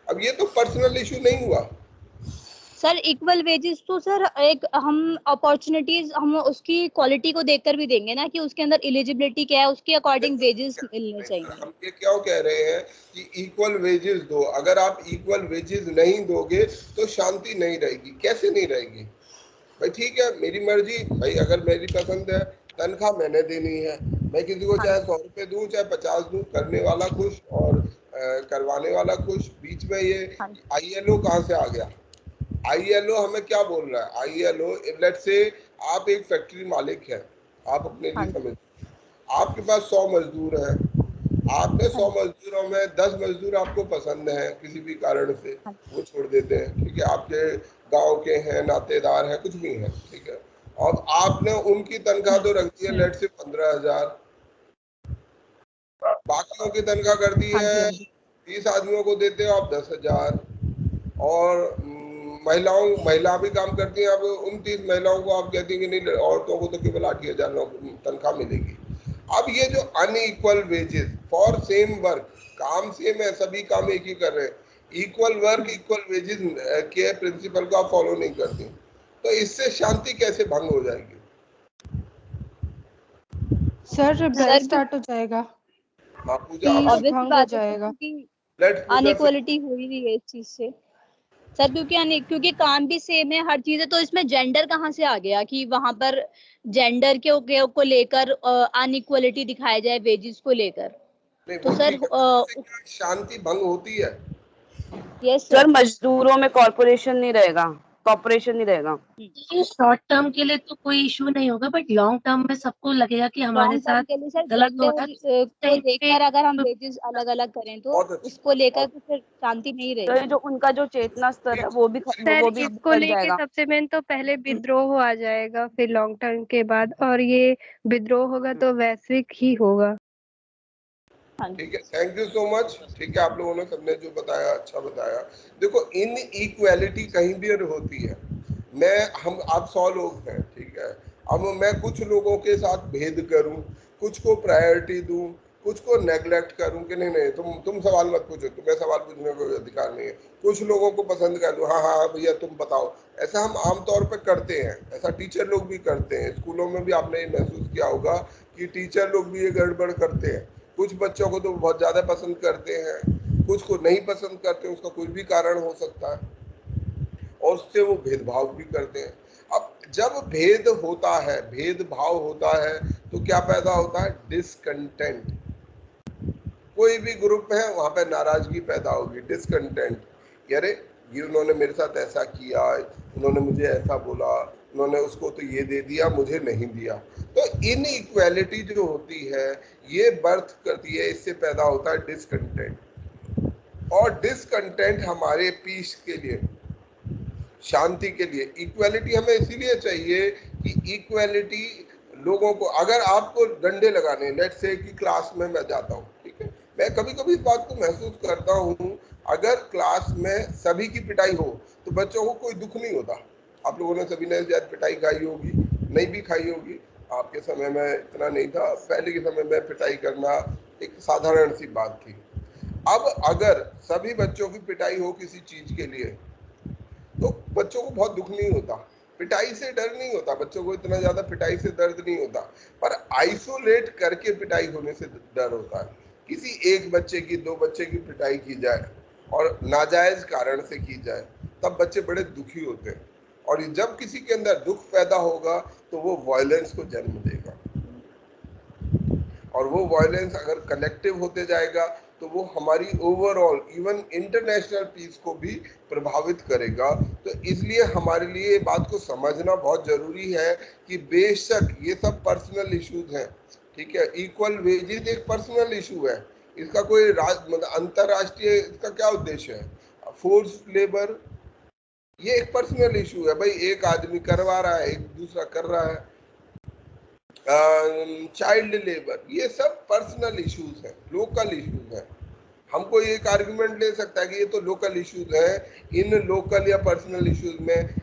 अब ये तो पर्सनल इशू नहीं हुआ, सर इक्वल वेजेस तो सर एक हम अपॉर्चुनिटीज हम उसकी क्वालिटी को देखकर भी देंगे ना कि उसके अंदर एलिजिबिलिटी क्या है, उसके अकॉर्डिंग वेजेस मिलने चाहिए। हम ये क्यों कह रहे हैं कि इक्वल वेजेस दो? अगर आप इक्वल वेजेस नहीं दोगे तो शांति नहीं रहेगी। कैसे नहीं रहेगी भाई? ठीक है, मेरी मर्जी भाई, अगर मेरी पसंद है, तनख्वाह मैंने देनी है, मैं किसी को चाहे 100 रुपए दूं चाहे 50 दूं, करने वाला खुश और करवाने वाला खुश। बीच में ये ILO कहाँ से आ गया? ILO हमें क्या बोल रहा है? ILO, लेट्स से आप एक फैक्ट्री मालिक है, आप अपने लिए समझ, आपके पास 100 मजदूर हैं, आपने 100 मजदूरों में 10 मजदूर आपको पसंद है, किसी भी कारण से वो छोड़ देते हैं, ठीक है, आपके गांव के हैं, नातेदार हैं, कुछ भी हैं, ठीक है, और आपने उनकी तनख्वाह तो रख दी है लेट से 15,000, बाकियों की तनख्वाह कर दी है 30 आदमियों को देते हो आप 10,000, और महिला भी काम करती हैं, अब उन 30 महिलाओं को आप कहती हैं कि नहीं, औरतों को तो केवल 8,000 तनख्वाह मिलेगी। अब ये जो unequal wages for same work, काम सेम है, सभी काम एक ही कर रहे हैं, इक्वल वर्क इक्वल वेजेस के प्रिंसिपल को आप फॉलो नहीं करते, तो इससे शांति कैसे भंग हो जाएगी? सर रिबेल स्टार्ट हो जाएगा, हाँ पूजा, पीस भंग हो जाएगा। अनइक्वालिटी हो ही रही है इस चीज से सर, क्योंकि काम भी सेम है, हर चीज है, तो इसमें जेंडर कहाँ से आ गया कि वहां पर जेंडर को लेकर अनइक्वालिटी दिखाया जाए वेजेस को लेकर? तो सर शांति भंग होती है। यस सर मजदूरों में कॉर्पोरेशन नहीं रहेगा, कॉर्पोरेशन नहीं रहेगा। ये शॉर्ट टर्म के लिए तो कोई इशू नहीं होगा, बट लॉन्ग टर्म में सबको लगेगा कि हमारे साथ के लिए सर गलत हो रहा है। को लेकर अगर हम वेजेस अलग अलग करें तो उसको लेकर तो फिर शांति नहीं रहेगी। तो ये जो उनका जो चेतना स्तर है वो भी इसको लेके सबसे मेन तो पहले विद्रोह आ जाएगा, फिर लॉन्ग टर्म के बाद, और ये विद्रोह होगा तो वैश्विक ही होगा। ठीक है, थैंक यू सो मच। ठीक है, आप लोगों ने सबने जो बताया अच्छा बताया। देखो, इन इक्वालिटी कहीं भी होती है, हम आप 100 लोग हैं, ठीक है, अब मैं कुछ लोगों के साथ भेद करूं, कुछ को प्रायोरिटी दूं, कुछ को नेग्लेक्ट करूं कि नहीं तुम सवाल मत पूछो, तुम्हें सवाल पूछने का अधिकार नहीं है, कुछ लोगों को पसंद कर लूं, हाँ भैया तुम बताओ, ऐसा हम आमतौर पर करते हैं, ऐसा टीचर लोग भी करते हैं। स्कूलों में भी आपने महसूस किया होगा कि टीचर लोग भी ये गड़बड़ करते हैं, कुछ बच्चों को तो बहुत ज्यादा पसंद करते हैं, कुछ को नहीं पसंद करते, उसका कोई भी कारण हो सकता है, और उससे वो भेदभाव भी करते हैं। अब जब भेद होता है, भेदभाव होता है, तो क्या पैदा होता है? डिसकंटेंट। कोई भी ग्रुप है वहां पे नाराजगी पैदा होगी, डिसकंटेंट। अरे ये उन्होंने मेरे साथ ऐसा किया, उन्होंने मुझे ऐसा बोला, उन्होंने उसको तो ये दे दिया, मुझे नहीं दिया। तो इनइक्वालिटी जो होती है ये बर्थ करती है, इससे पैदा होता है डिसकंटेंट, और डिसकंटेंट हमारे पीस के लिए, शांति के लिए। इक्वालिटी हमें इसीलिए चाहिए कि इक्वालिटी लोगों को, अगर आपको डंडे लगाने, लेट्स से कि क्लास में मैं जाता हूँ, ठीक है, मैं कभी कभी इस बात को महसूस करता हूँ, अगर क्लास में सभी की पिटाई हो तो बच्चों को कोई दुख नहीं होता। आप लोगों ने सभी ने शायद पिटाई खाई होगी, नहीं भी खाई होगी, आपके समय में इतना नहीं था, पहले के समय में पिटाई करना एक साधारण सी बात थी। अब अगर सभी बच्चों की पिटाई हो किसी चीज के लिए तो बच्चों को बहुत दुख नहीं होता, पिटाई से डर नहीं होता, बच्चों को इतना ज्यादा पिटाई से दर्द नहीं होता, पर आइसोलेट करके पिटाई होने से डर होता है। किसी एक बच्चे की, 2 बच्चे की पिटाई की जाए और नाजायज कारण से की जाए, तब बच्चे बड़े दुखी होते हैं, और जब किसी के अंदर दुख पैदा होगा तो वो वायलेंस को जन्म देगा, और वो वायलेंस अगर कलेक्टिव होते जाएगा तो वो हमारी ओवरऑल इवन इंटरनेशनल पीस को भी प्रभावित करेगा। तो इसलिए हमारे लिए ये बात को समझना बहुत जरूरी है कि बेशक ये सब पर्सनल इश्यूज हैं, ठीक है, इक्वल वेजेस एक पर्सनल इशू है, इसका कोई मतलब अंतरराष्ट्रीय इसका क्या उद्देश्य है? फोर्स लेबर ये एक पर्सनल इशू है भाई, एक आदमी करवा रहा है, एक दूसरा कर रहा है, चाइल्ड लेबर, ये सब पर्सनल इश्यूज हैं, लोकल इश्यूज हैं। हम कोई एक आर्गुमेंट ले सकता है कि ये तो लोकल इश्यूज हैं, इन लोकल या पर्सनल इश्यूज में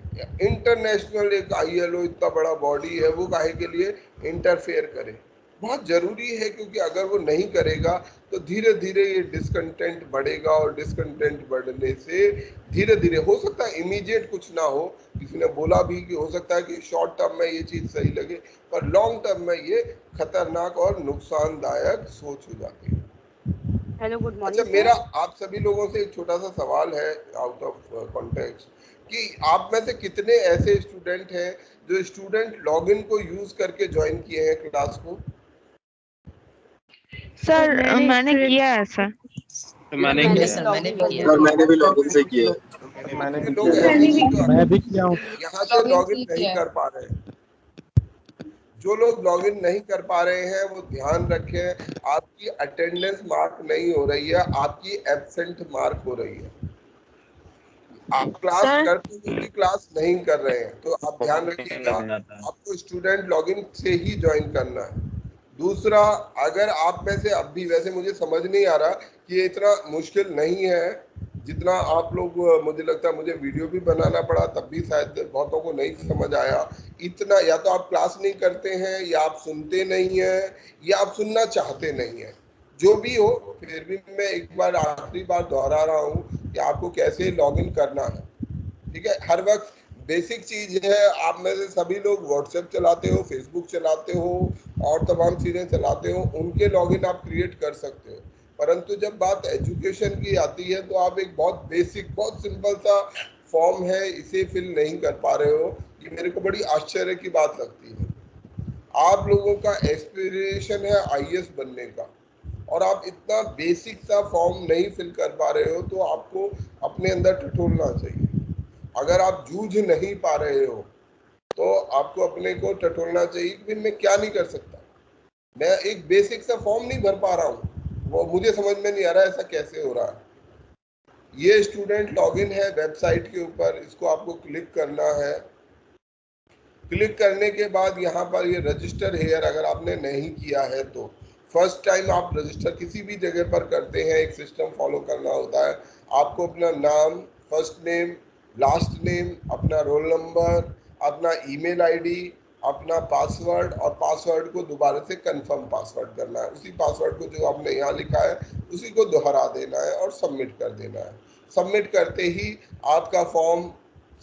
इंटरनेशनल एक ILO इतना बड़ा बॉडी है, वो काहे के लिए इंटरफेयर करे? बहुत जरूरी है, क्योंकि अगर वो नहीं करेगा तो धीरे धीरे ये डिसकंटेंट बढ़ेगा, और डिसकंटेंट बढ़ने से धीरे धीरे, हो सकता है इमीडिएट कुछ ना हो, किसी ने बोला भी कि हो सकता है कि शॉर्ट टर्म में ये चीज सही लगे, पर लॉन्ग टर्म में ये खतरनाक और नुकसानदायक सोच हो जाती है। हेलो, गुड अच्छा, मॉर्निंग मेरा सर। आप सभी लोगों से एक छोटा सा सवाल है आउट ऑफ कॉन्टेक्स्ट, कि आप में से कितने ऐसे स्टूडेंट हैं जो स्टूडेंट लॉगिन को यूज करके ज्वाइन किए हैं क्लास को? सर मैंने स्टूडेंट किया है सर। मैंने मैंने भी लॉगिन किया सर है। मैंने भी लॉगिन से किया है। तो मैंने कितने भी लोग किया ऐसे है। हैं जो मैं भी किया हूँ। यहाँ से लॉगिन नहीं कर पा रहे हैं? जो लोग लॉगिन नहीं कर पा रहे हैं वो ध्यान रखें, आपकी अटेंडेंस मार्क नहीं हो रही है, आपकी एब्सेंट मार्क हो रही है। आप क्लास सर करते हुए भी क्लास नहीं कर रहे हैं, तो आप ध्यान रखिएगा, आपको स्टूडेंट लॉगिन से ही ज्वाइन करना है। दूसरा, अगर आप में से अब भी, वैसे मुझे समझ नहीं आ रहा कि ये इतना मुश्किल नहीं है जितना आप लोग, मुझे लगता है मुझे वीडियो भी बनाना पड़ा तब भी शायद बहुतों को नहीं समझ आया इतना, या तो आप क्लास नहीं करते हैं, या आप सुनते नहीं हैं, या आप सुनना चाहते नहीं हैं। जो भी हो, फिर भी मैं एक बार आखिरी बार दोहरा रहा हूँ कि आपको कैसे लॉगिन करना है। ठीक है, हर वक्त बेसिक चीज है, आप में से सभी लोग व्हाट्सएप चलाते हो, फेसबुक चलाते हो और तमाम चीजें चलाते हो, उनके लॉगिन आप क्रिएट कर सकते हो। परंतु जब बात एजुकेशन की आती है तो आप एक बहुत बेसिक, बहुत सिंपल सा फॉर्म है, इसे फिल नहीं कर पा रहे हो। ये मेरे को बड़ी आश्चर्य की बात लगती है। आप लोगों का एस्पिरेशन है आईएएस बनने का, और आप इतना बेसिक सा फॉर्म नहीं फिल कर पा रहे हो, तो आपको अपने अंदर टटोलना चाहिए। अगर आप जूझ नहीं पा रहे हो तो आपको अपने को टटोलना चाहिए कि मैं क्या नहीं कर सकता, मैं एक बेसिक सा फॉर्म नहीं भर पा रहा हूँ, वो मुझे समझ में नहीं आ रहा ऐसा कैसे हो रहा है। ये स्टूडेंट लॉगिन है वेबसाइट के ऊपर, इसको आपको क्लिक करना है। क्लिक करने के बाद यहाँ पर ये रजिस्टर हेयर अगर आपने नहीं किया है तो, फर्स्ट टाइम आप रजिस्टर किसी भी जगह पर करते हैं, एक सिस्टम फॉलो करना होता है। आपको अपना नाम, फर्स्ट नेम, लास्ट नेम, अपना रोल नंबर, अपना ईमेल आईडी, अपना पासवर्ड, और पासवर्ड को दोबारा से कंफर्म पासवर्ड करना है। उसी पासवर्ड को जो आपने यहाँ लिखा है उसी को दोहरा देना है और सबमिट कर देना है। सबमिट करते ही आपका फॉर्म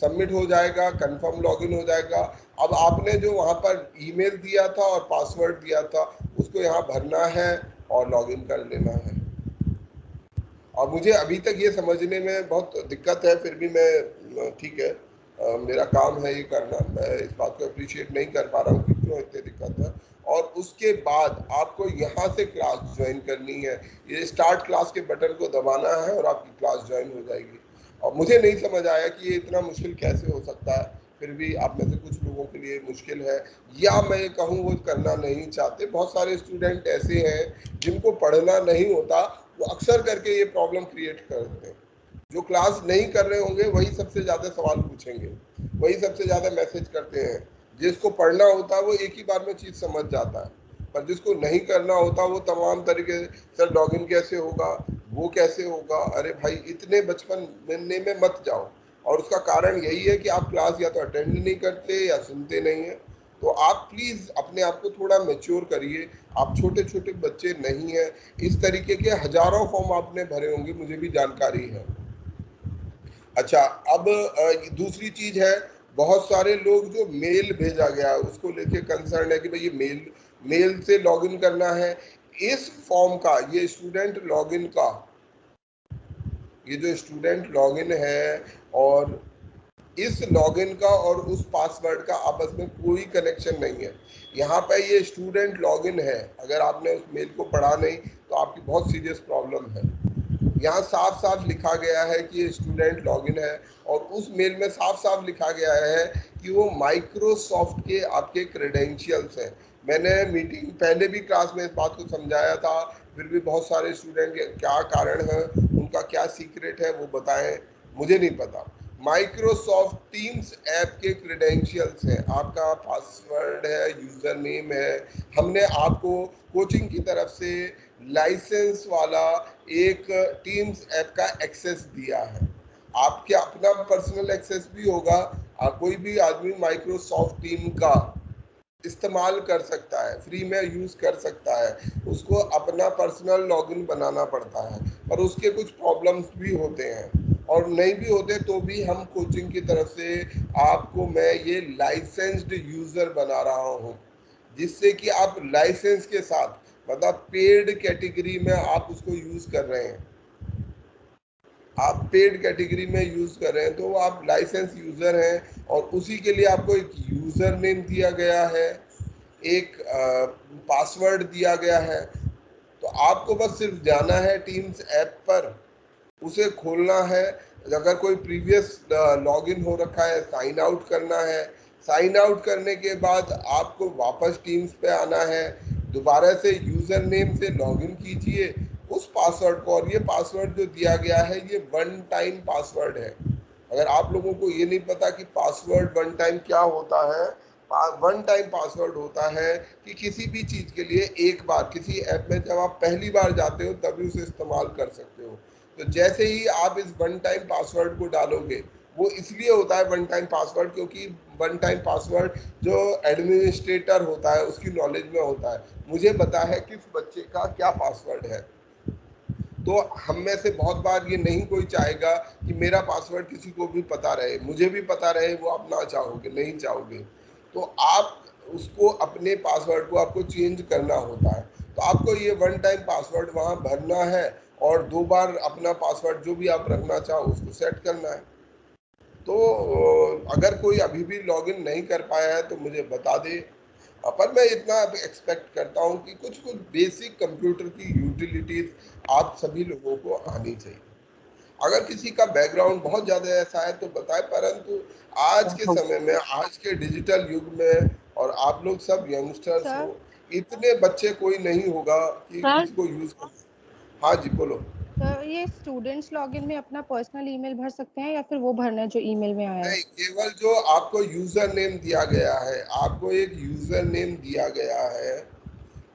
सबमिट हो जाएगा, कंफर्म लॉगिन हो जाएगा। अब आपने जो वहाँ पर ईमेल दिया था और पासवर्ड दिया था उसको यहाँ भरना है और लॉगिन कर लेना है। और मुझे अभी तक ये समझने में बहुत दिक्कत है, फिर भी मैं, ठीक है, मेरा काम है ये करना, मैं इस बात को अप्रिशिएट नहीं कर पा रहा हूँ कि क्यों इतनी दिक्कत है। और उसके बाद आपको यहाँ से क्लास ज्वाइन करनी है, ये स्टार्ट क्लास के बटन को दबाना है और आपकी क्लास ज्वाइन हो जाएगी। और मुझे नहीं समझ आया कि ये इतना मुश्किल कैसे हो सकता है, फिर भी आप में से कुछ लोगों के लिए मुश्किल है, या मैं ये कहूँ वो करना नहीं चाहते। बहुत सारे स्टूडेंट ऐसे हैं जिनको पढ़ना नहीं होता, वो अक्सर करके ये प्रॉब्लम क्रिएट करते हैं। जो क्लास नहीं कर रहे होंगे वही सबसे ज़्यादा सवाल पूछेंगे, वही सबसे ज़्यादा मैसेज करते हैं। जिसको पढ़ना होता है वो एक ही बार में चीज़ समझ जाता है, पर जिसको नहीं करना होता वो तमाम तरीके से, सर लॉगिन कैसे होगा, वो कैसे होगा। अरे भाई, इतने बचपन में मत जाओ। और उसका कारण यही है कि आप क्लास या तो अटेंड नहीं करते या सुनते नहीं हैं। तो आप प्लीज़ अपने आप को थोड़ा मैच्योर करिए, आप छोटे छोटे बच्चे नहीं हैं। इस तरीके के हजारों फॉर्म आपने भरे होंगे, मुझे भी जानकारी है। अच्छा, अब दूसरी चीज है, बहुत सारे लोग जो मेल भेजा गया है उसको लेके कंसर्न है कि भाई ये मेल से लॉगिन करना है। इस फॉर्म का, ये स्टूडेंट लॉगिन का, ये जो स्टूडेंट लॉगिन है, और इस लॉगिन का और उस पासवर्ड का आपस में कोई कनेक्शन नहीं है। यहाँ पे ये स्टूडेंट लॉगिन है, अगर आपने उस मेल को पढ़ा नहीं तो आपकी बहुत सीरियस प्रॉब्लम है। यहाँ साफ साफ लिखा गया है कि ये स्टूडेंट लॉगिन है, और उस मेल में साफ साफ लिखा गया है कि वो माइक्रोसॉफ्ट के आपके क्रेडेंशियल्स हैं। मैंने मीटिंग पहले भी क्लास में इस बात को समझाया था, फिर भी बहुत सारे स्टूडेंट, क्या कारण है, उनका क्या सीक्रेट है वो बताएं, मुझे नहीं पता। माइक्रोसॉफ्ट टीम्स ऐप के क्रेडेंशियल्स हैं, आपका पासवर्ड है, यूजर नेम है। हमने आपको कोचिंग की तरफ से लाइसेंस वाला एक टीम्स ऐप का एक्सेस दिया है। आपके अपना पर्सनल एक्सेस भी होगा। कोई भी आदमी माइक्रोसॉफ्ट टीम का इस्तेमाल कर सकता है, फ्री में यूज कर सकता है। उसको अपना पर्सनल लॉगिन बनाना पड़ता है, पर उसके कुछ प्रॉब्लम्स भी होते हैं, और नहीं भी होते तो भी हम कोचिंग की तरफ से आपको मैं ये लाइसेंस्ड यूजर बना रहा हूँ, जिससे कि आप लाइसेंस के साथ, मतलब पेड कैटेगरी में आप उसको यूज कर रहे हैं, आप पेड कैटेगरी में यूज कर रहे हैं, तो आप लाइसेंस यूजर हैं, और उसी के लिए आपको एक यूजर नेम दिया गया है, एक पासवर्ड दिया गया है। तो आपको बस सिर्फ जाना है टीम्स ऐप पर, उसे खोलना है। अगर कोई प्रीवियस लॉगिन हो रखा है, साइन आउट करना है। साइन आउट करने के बाद आपको वापस टीम्स पे आना है, दोबारा से यूजर नेम से लॉगिन कीजिए उस पासवर्ड को, और ये पासवर्ड जो दिया गया है ये वन टाइम पासवर्ड है। अगर आप लोगों को ये नहीं पता कि पासवर्ड वन टाइम क्या होता है, वन टाइम पासवर्ड होता है कि किसी भी चीज़ के लिए एक बार, किसी ऐप में जब आप पहली बार जाते हो तभी उसे इस्तेमाल कर सकते हो। तो जैसे ही आप इस वन टाइम पासवर्ड को डालोगे, वो इसलिए होता है वन टाइम पासवर्ड क्योंकि वन टाइम पासवर्ड जो एडमिनिस्ट्रेटर होता है उसकी नॉलेज में होता है, मुझे पता है किस बच्चे का क्या पासवर्ड है। तो हम में से बहुत बार ये नहीं कोई चाहेगा कि मेरा पासवर्ड किसी को भी पता रहे, मुझे भी पता रहे, वो आप ना चाहोगे, नहीं चाहोगे। तो आप उसको, अपने पासवर्ड को आपको चेंज करना होता है। तो आपको ये वन टाइम पासवर्ड वहाँ भरना है, और 2 बार अपना पासवर्ड जो भी आप रखना चाहो उसको सेट करना है। तो अगर कोई अभी भी लॉगिन नहीं कर पाया है तो मुझे बता दे। पर मैं इतना एक्सपेक्ट करता हूँ कि कुछ कुछ बेसिक कंप्यूटर की यूटिलिटीज आप सभी लोगों को आनी चाहिए। अगर किसी का बैकग्राउंड बहुत ज़्यादा ऐसा है तो बताए, परंतु आज के समय में, आज के डिजिटल युग में, और आप लोग सब यंगस्टर्स हो, इतने बच्चे कोई नहीं होगा कि सर इसको यूज कर। हाँ जी बोलो। सर, ये स्टूडेंट्स लॉगिन में अपना पर्सनल ईमेल भर सकते हैं या फिर वो भरना है जो ईमेल में आया है? नहीं, केवल जो आपको यूजर नेम दिया गया है, आपको एक यूजर नेम दिया गया है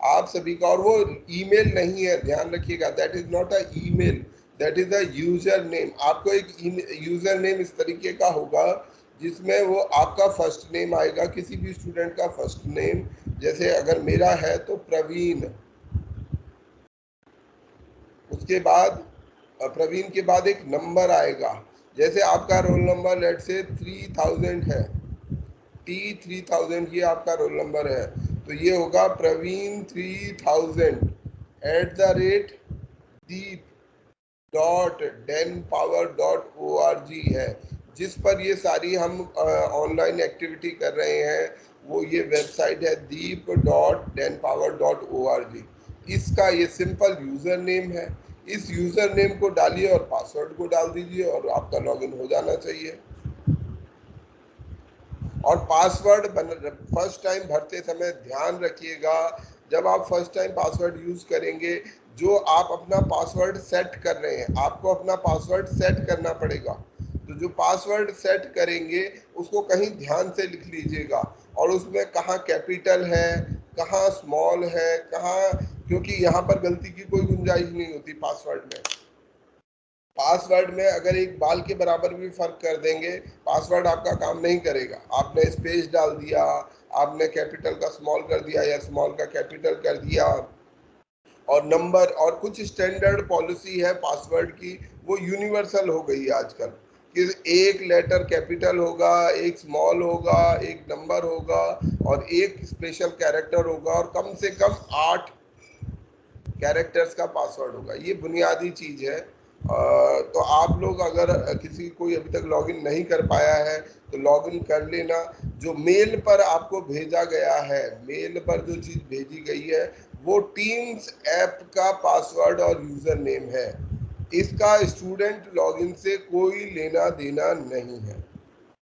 आप सभी का, और वो ईमेल नहीं है, ध्यान रखिएगा, that is not a email, that is a user name. आपको एक यूजर नेम इस तरीके का होगा जिसमें वो आपका फर्स्ट नेम आएगा, किसी भी स्टूडेंट का फर्स्ट नेम, जैसे अगर मेरा है तो प्रवीण, उसके बाद प्रवीण के बाद एक नंबर आएगा, जैसे आपका रोल नंबर लेट से 3000 है, T3000 ये आपका रोल नंबर है, तो ये होगा प्रवीण 3000 deep.denpower.org है, जिस पर ये सारी हम ऑनलाइन एक्टिविटी कर रहे हैं। वो ये वेबसाइट है deep.denpower.org। इसका ये सिंपल यूजर नेम है, इस यूजर नेम को डालिए और पासवर्ड को डाल दीजिए और आपका लॉगिन हो जाना चाहिए। और पासवर्ड फर्स्ट टाइम भरते समय ध्यान रखिएगा, जब आप फर्स्ट टाइम पासवर्ड यूज करेंगे, जो आप अपना पासवर्ड सेट कर रहे हैं, आपको अपना पासवर्ड सेट करना पड़ेगा। तो जो पासवर्ड सेट करेंगे उसको कहीं ध्यान से लिख लीजिएगा, और उसमें कहाँ कैपिटल है, कहाँ स्मॉल है, कहाँ, क्योंकि यहाँ पर गलती की कोई गुंजाइश नहीं होती पासवर्ड में। पासवर्ड में अगर एक बाल के बराबर भी फर्क कर देंगे, पासवर्ड आपका काम नहीं करेगा। आपने स्पेस डाल दिया, आपने कैपिटल का स्मॉल कर दिया या स्मॉल का कैपिटल कर दिया, और नंबर, और कुछ स्टैंडर्ड पॉलिसी है पासवर्ड की, वो यूनिवर्सल हो गई है आजकल, कि एक लेटर कैपिटल होगा, एक स्मॉल होगा, एक नंबर होगा, और एक स्पेशल कैरेक्टर होगा, और कम से कम 8 कैरेक्टर्स का पासवर्ड होगा। ये बुनियादी चीज़ है। तो आप लोग अगर किसी कोई अभी तक लॉगिन नहीं कर पाया है तो लॉगिन कर लेना। जो मेल पर आपको भेजा गया है, मेल पर जो चीज़ भेजी गई है वो टीम्स ऐप का पासवर्ड और यूज़र नेम है। इसका स्टूडेंट लॉगिन से कोई लेना देना नहीं है,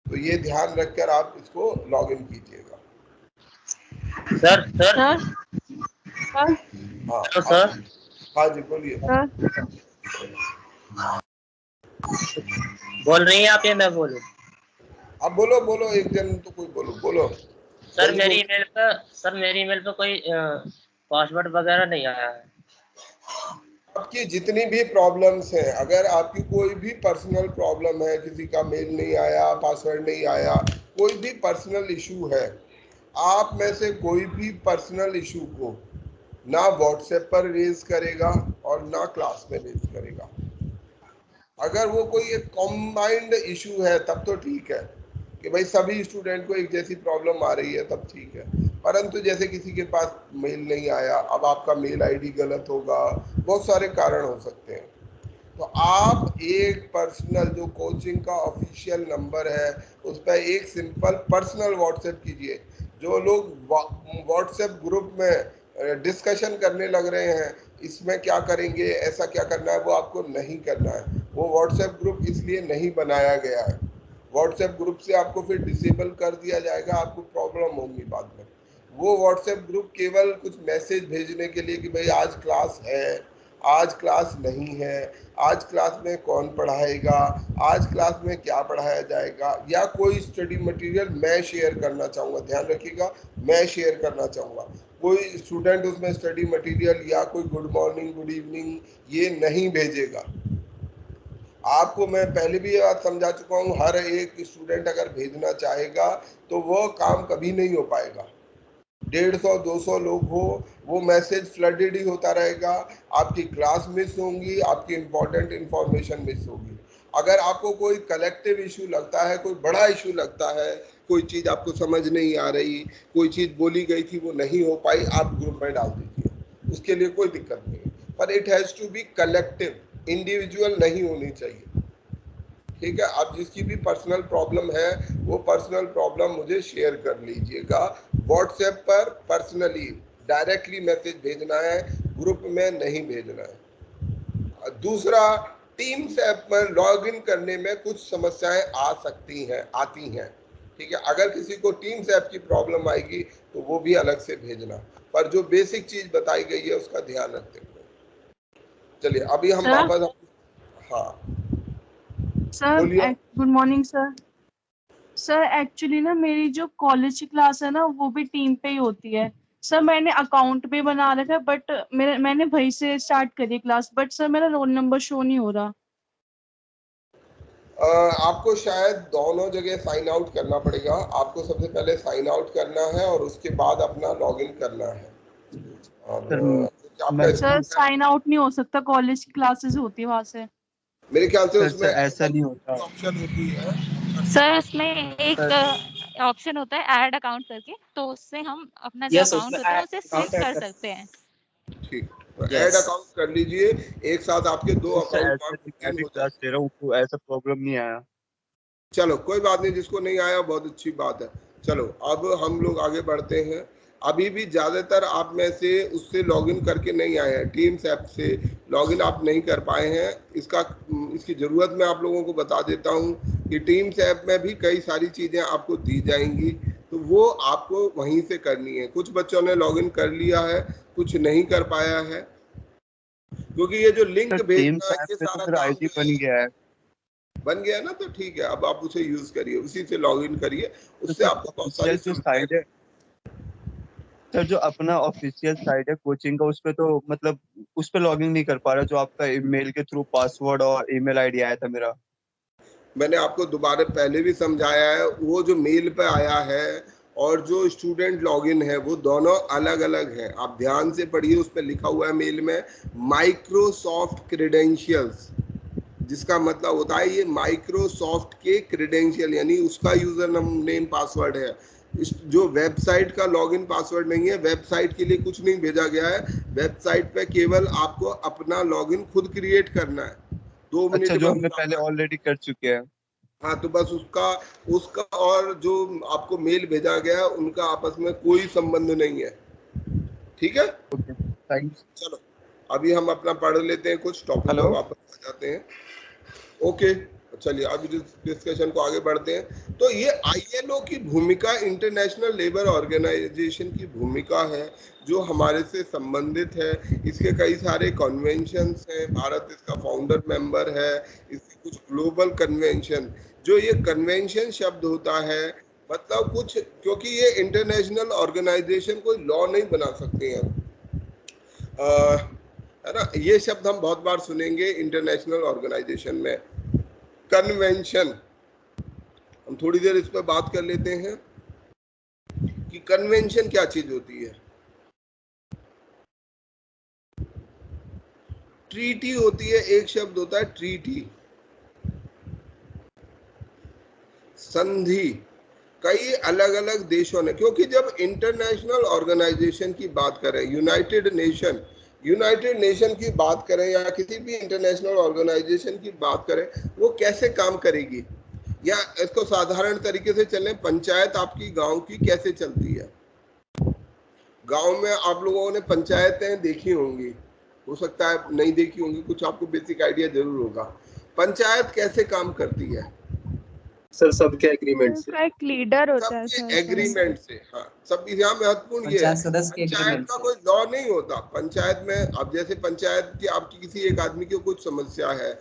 तो ये ध्यान रखकर आप इसको लॉगिन कीजिएगा। सर सर सर हाँ सर हाँ जी बोलिए। बोल रही हैं आप या मैं बोलूं? अब बोलो बोलो, एक जन तो कोई बोलो बोलो। सर मेरी ईमेल पे कोई पासवर्ड वगैरह नहीं आया है। आपकी जितनी भी प्रॉब्लम्स हैं, अगर आपकी कोई भी पर्सनल प्रॉब्लम है, किसी का मेल नहीं आया, पासवर्ड नहीं आया, कोई भी पर्सनल इशू है, आप में से कोई भी पर्सनल इशू को ना व्हाट्सएप पर रेज करेगा और ना क्लास में रेज करेगा। अगर वो कोई एक कॉम्बाइंड इशू है तब तो ठीक है कि भाई सभी स्टूडेंट को एक जैसी प्रॉब्लम आ रही है, तब ठीक है। परंतु जैसे किसी के पास मेल नहीं आया, अब आपका मेल आईडी गलत होगा, बहुत सारे कारण हो सकते हैं। तो आप एक पर्सनल जो कोचिंग का ऑफिशियल नंबर है उस पर एक सिंपल पर्सनल व्हाट्सएप कीजिए। जो लोग व्हाट्सएप ग्रुप में डिस्कशन करने लग रहे हैं इसमें क्या करेंगे, ऐसा क्या करना है, वो आपको नहीं करना है। वो व्हाट्सएप ग्रुप इसलिए नहीं बनाया गया है। व्हाट्सएप ग्रुप से आपको फिर डिसेबल कर दिया जाएगा, आपको प्रॉब्लम होगी बाद में। वो व्हाट्सएप ग्रुप केवल कुछ मैसेज भेजने के लिए कि भाई आज क्लास है, आज क्लास नहीं है, आज क्लास में कौन पढ़ाएगा, आज क्लास में क्या पढ़ाया जाएगा, या कोई स्टडी मटेरियल मैं शेयर करना चाहूँगा। ध्यान रखिएगा, मैं शेयर करना चाहूँगा। कोई स्टूडेंट उसमें स्टडी मटेरियल या कोई गुड मॉर्निंग गुड इवनिंग ये नहीं भेजेगा। आपको मैं पहले भी ये बात समझा चुका हूँ, हर एक स्टूडेंट अगर भेजना चाहेगा तो वो काम कभी नहीं हो पाएगा। 150-200 लोग हो, वो मैसेज फ्लडेड ही होता रहेगा, आपकी क्लास मिस होंगी, आपकी इंपॉर्टेंट इंफॉर्मेशन मिस होगी। अगर आपको कोई कलेक्टिव इशू लगता है, कोई बड़ा इशू लगता है, कोई चीज़ आपको समझ नहीं आ रही, कोई चीज़ बोली गई थी वो नहीं हो पाई, आप ग्रुप में डाल दीजिए, उसके लिए कोई दिक्कत नहीं है। पर it has to be collective, individual नहीं होनी चाहिए। ठीक है, आप जिसकी भी पर्सनल प्रॉब्लम है वो पर्सनल प्रॉब्लम मुझे शेयर कर लीजिएगा व्हाट्सएप पर। पर्सनली डायरेक्टली मैसेज भेजना है, ग्रुप में नहीं भेजना है। दूसरा, टीम्स ऐप पर लॉग इन करने में कुछ समस्याएं आ सकती हैं, आती हैं। ठीक है, अगर किसी को टीम्स ऐप की प्रॉब्लम आएगी तो वो भी अलग से भेजना, पर जो बेसिक चीज बताई गई है उसका ध्यान रखते हुए चलिए। अभी हम वापस, हाँ sir, good morning sir. Sir actually ना मेरी जो कॉलेज की क्लास है ना वो भी टीम पे ही होती है। सर मैंने अकाउंट भी बना रखा है, बट मैंने वहीं से स्टार्ट करी क्लास, बट सर मेरा रोल नंबर शो नहीं हो रहा। आपको शायद दोनों जगह साइन आउट करना पड़ेगा। आपको सबसे पहले साइन आउट करना है और उसके बाद अपना लॉगिन करना है। और सर साइन आउट नहीं हो सकता, कॉलेज की क्लासेस होती है वहां से। मेरे ख्याल से उसमें ऐसा नहीं होता ऑप्शन होती है सर। उसमें एक ऑप्शन होता है ऐड अकाउंट करके, तो उससे हम अपना जो अकाउंट होता है उसे स्विच कर सकते हैं। ठीक, ऐड अकाउंट कर लीजिए, एक साथ आपके दो अकाउंट दे रहा हूँ तो ऐसा प्रॉब्लम नहीं आया। चलो कोई बात नहीं, जिसको नहीं आया बहुत अच्छी बात है। चलो अब हम लोग आगे बढ़ते हैं। अभी भी ज्यादातर आप में से उससे लॉगिन करके नहीं आए हैं, टीम्स ऐप से लॉगिन आप नहीं कर पाए हैं। इसकी जरूरत मैं आप लोगों को बता देता हूं कि टीम्स ऐप में भी कई सारी चीजें आपको दी जाएंगी, तो वो आपको वहीं से करनी है। कुछ बच्चों ने लॉगिन कर लिया है, कुछ नहीं कर पाया है, क्योंकि ये जो लिंक भेजना है ये सारा आईडी बन गया ना, तो ठीक है। अब आप उसे यूज करिए, उसी से लॉगिन करिए, उससे आपको बहुत सारी साइड है। सर जो अपना ऑफिशियल साइट है कोचिंग का, उस पे तो मतलब उस पे लॉगिन नहीं कर पा रहा, जो आपका ईमेल के थ्रू पासवर्ड और ईमेल आईडी आया था मेरा। मैंने आपको दोबारा पहले भी समझाया है, वो जो मेल पे आया है और जो स्टूडेंट लॉगिन है वो दोनों अलग अलग हैं। आप ध्यान से पढ़िए, उस पर लिखा हुआ है मेल में माइक्रोसॉफ्ट क्रेडेंशियल्स, जिसका मतलब होता है ये माइक्रोसॉफ्ट के क्रेडेंशियल, यानी उसका यूजर नेम पासवर्ड है। जो वेबसाइट का लॉगिन पासवर्ड नहीं है, वेबसाइट के लिए कुछ नहीं भेजा गया है। वेबसाइट पे केवल आपको अपना लॉगिन खुद क्रिएट करना है। 2 मिनट जो हमने पहले ऑलरेडी कर चुके हैं। हाँ, तो बस उसका और जो आपको मेल भेजा गया है उनका आपस में कोई संबंध नहीं है। ठीक है, चलो अभी हम अपना पढ़ लेते हैं, कुछ टॉपिक पर वापस आ जाते हैं। ओके, चलिए अभी डिस्कशन को आगे बढ़ते हैं। तो ये आईएलओ की भूमिका, इंटरनेशनल लेबर ऑर्गेनाइजेशन की भूमिका है, जो हमारे से संबंधित है। इसके कई सारे कन्वेंशंस हैं, भारत इसका फाउंडर मेंबर है। इसके कुछ ग्लोबल कन्वेंशन, जो ये कन्वेंशन शब्द होता है मतलब कुछ, क्योंकि ये इंटरनेशनल ऑर्गेनाइजेशन कोई लॉ नहीं बना सकते हैं, है ना। ये शब्द हम बहुत बार सुनेंगे इंटरनेशनल ऑर्गेनाइजेशन में, कन्वेंशन। हम थोड़ी देर इस पर बात कर लेते हैं कि कन्वेंशन क्या चीज होती है। ट्रीटी होती है, एक शब्द होता है ट्रीटी, संधि। कई अलग अलग देशों ने, क्योंकि जब इंटरनेशनल ऑर्गेनाइजेशन की बात करें, यूनाइटेड नेशन की बात करें या किसी भी इंटरनेशनल ऑर्गेनाइजेशन की बात करें, वो कैसे काम करेगी, या इसको साधारण तरीके से चलें, पंचायत आपकी गांव की कैसे चलती है। गांव में आप लोगों ने पंचायतें देखी होंगी, हो सकता है नहीं देखी होंगी, कुछ आपको बेसिक आइडिया जरूर होगा। पंचायत कैसे काम करती है सर? सबके एग्रीमेंट से, उसका एक लीडर होता है सबके सर। एग्रीमेंट से। हाँ, सब यहाँ महत्वपूर्ण ये है, पंचायत का कोई लॉ नहीं होता। पंचायत में अब जैसे पंचायत की आपकी किसी एक आदमी की कुछ समस्या है,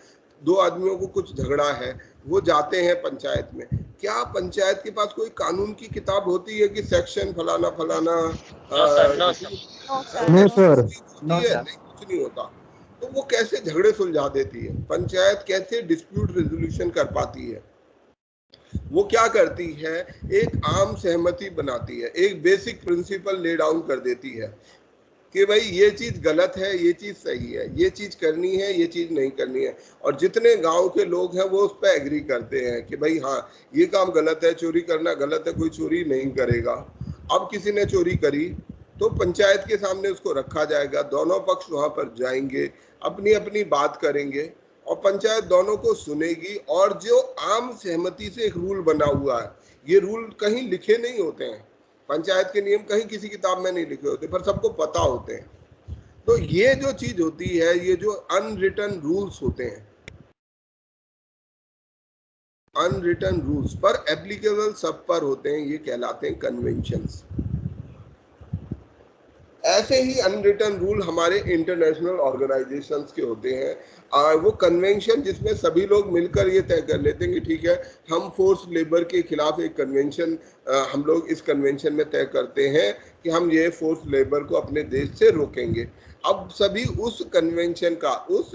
दो आदमियों को कुछ झगड़ा है, वो जाते हैं पंचायत में। क्या पंचायत के पास कोई कानून की किताब होती है कि सेक्शन फलाना फलाना? नो सर, कुछ नहीं होता। तो वो कैसे झगड़े सुलझा देती है पंचायत, कैसे डिस्प्यूट रेजोल्यूशन कर पाती है? वो क्या करती है, एक आम सहमति बनाती है, एक बेसिक प्रिंसिपल ले डाउन कर देती है कि भाई ये चीज गलत है, ये चीज सही है, ये चीज करनी है, ये चीज नहीं करनी है। और जितने गांव के लोग हैं वो उस पर एग्री करते हैं कि भाई हाँ ये काम गलत है, चोरी करना गलत है, कोई चोरी नहीं करेगा। अब किसी ने चोरी करी तो पंचायत के सामने उसको रखा जाएगा, दोनों पक्ष वहां पर जाएंगे, अपनी अपनी बात करेंगे और पंचायत दोनों को सुनेगी। और जो आम सहमति से एक रूल बना हुआ है, ये रूल कहीं लिखे नहीं होते हैं, पंचायत के नियम कहीं किसी किताब में नहीं लिखे होते, पर सबको पता होते हैं। तो ये जो चीज होती है, ये जो अनरिटन रूल्स होते हैं, अनरिटन रूल्स पर एप्लीकेबल सब पर होते हैं, ये कहलाते हैं कन्वेंशंस। ऐसे ही अनरिटन रूल हमारे इंटरनेशनल ऑर्गेनाइजेशंस के होते हैं। वो कन्वेंशन जिसमें सभी लोग मिलकर ये तय कर लेते हैं कि ठीक है, हम फोर्स लेबर के खिलाफ एक कन्वेंशन, हम लोग इस कन्वेंशन में तय करते हैं कि हम ये फोर्स लेबर को अपने देश से रोकेंगे। अब सभी उस कन्वेंशन का, उस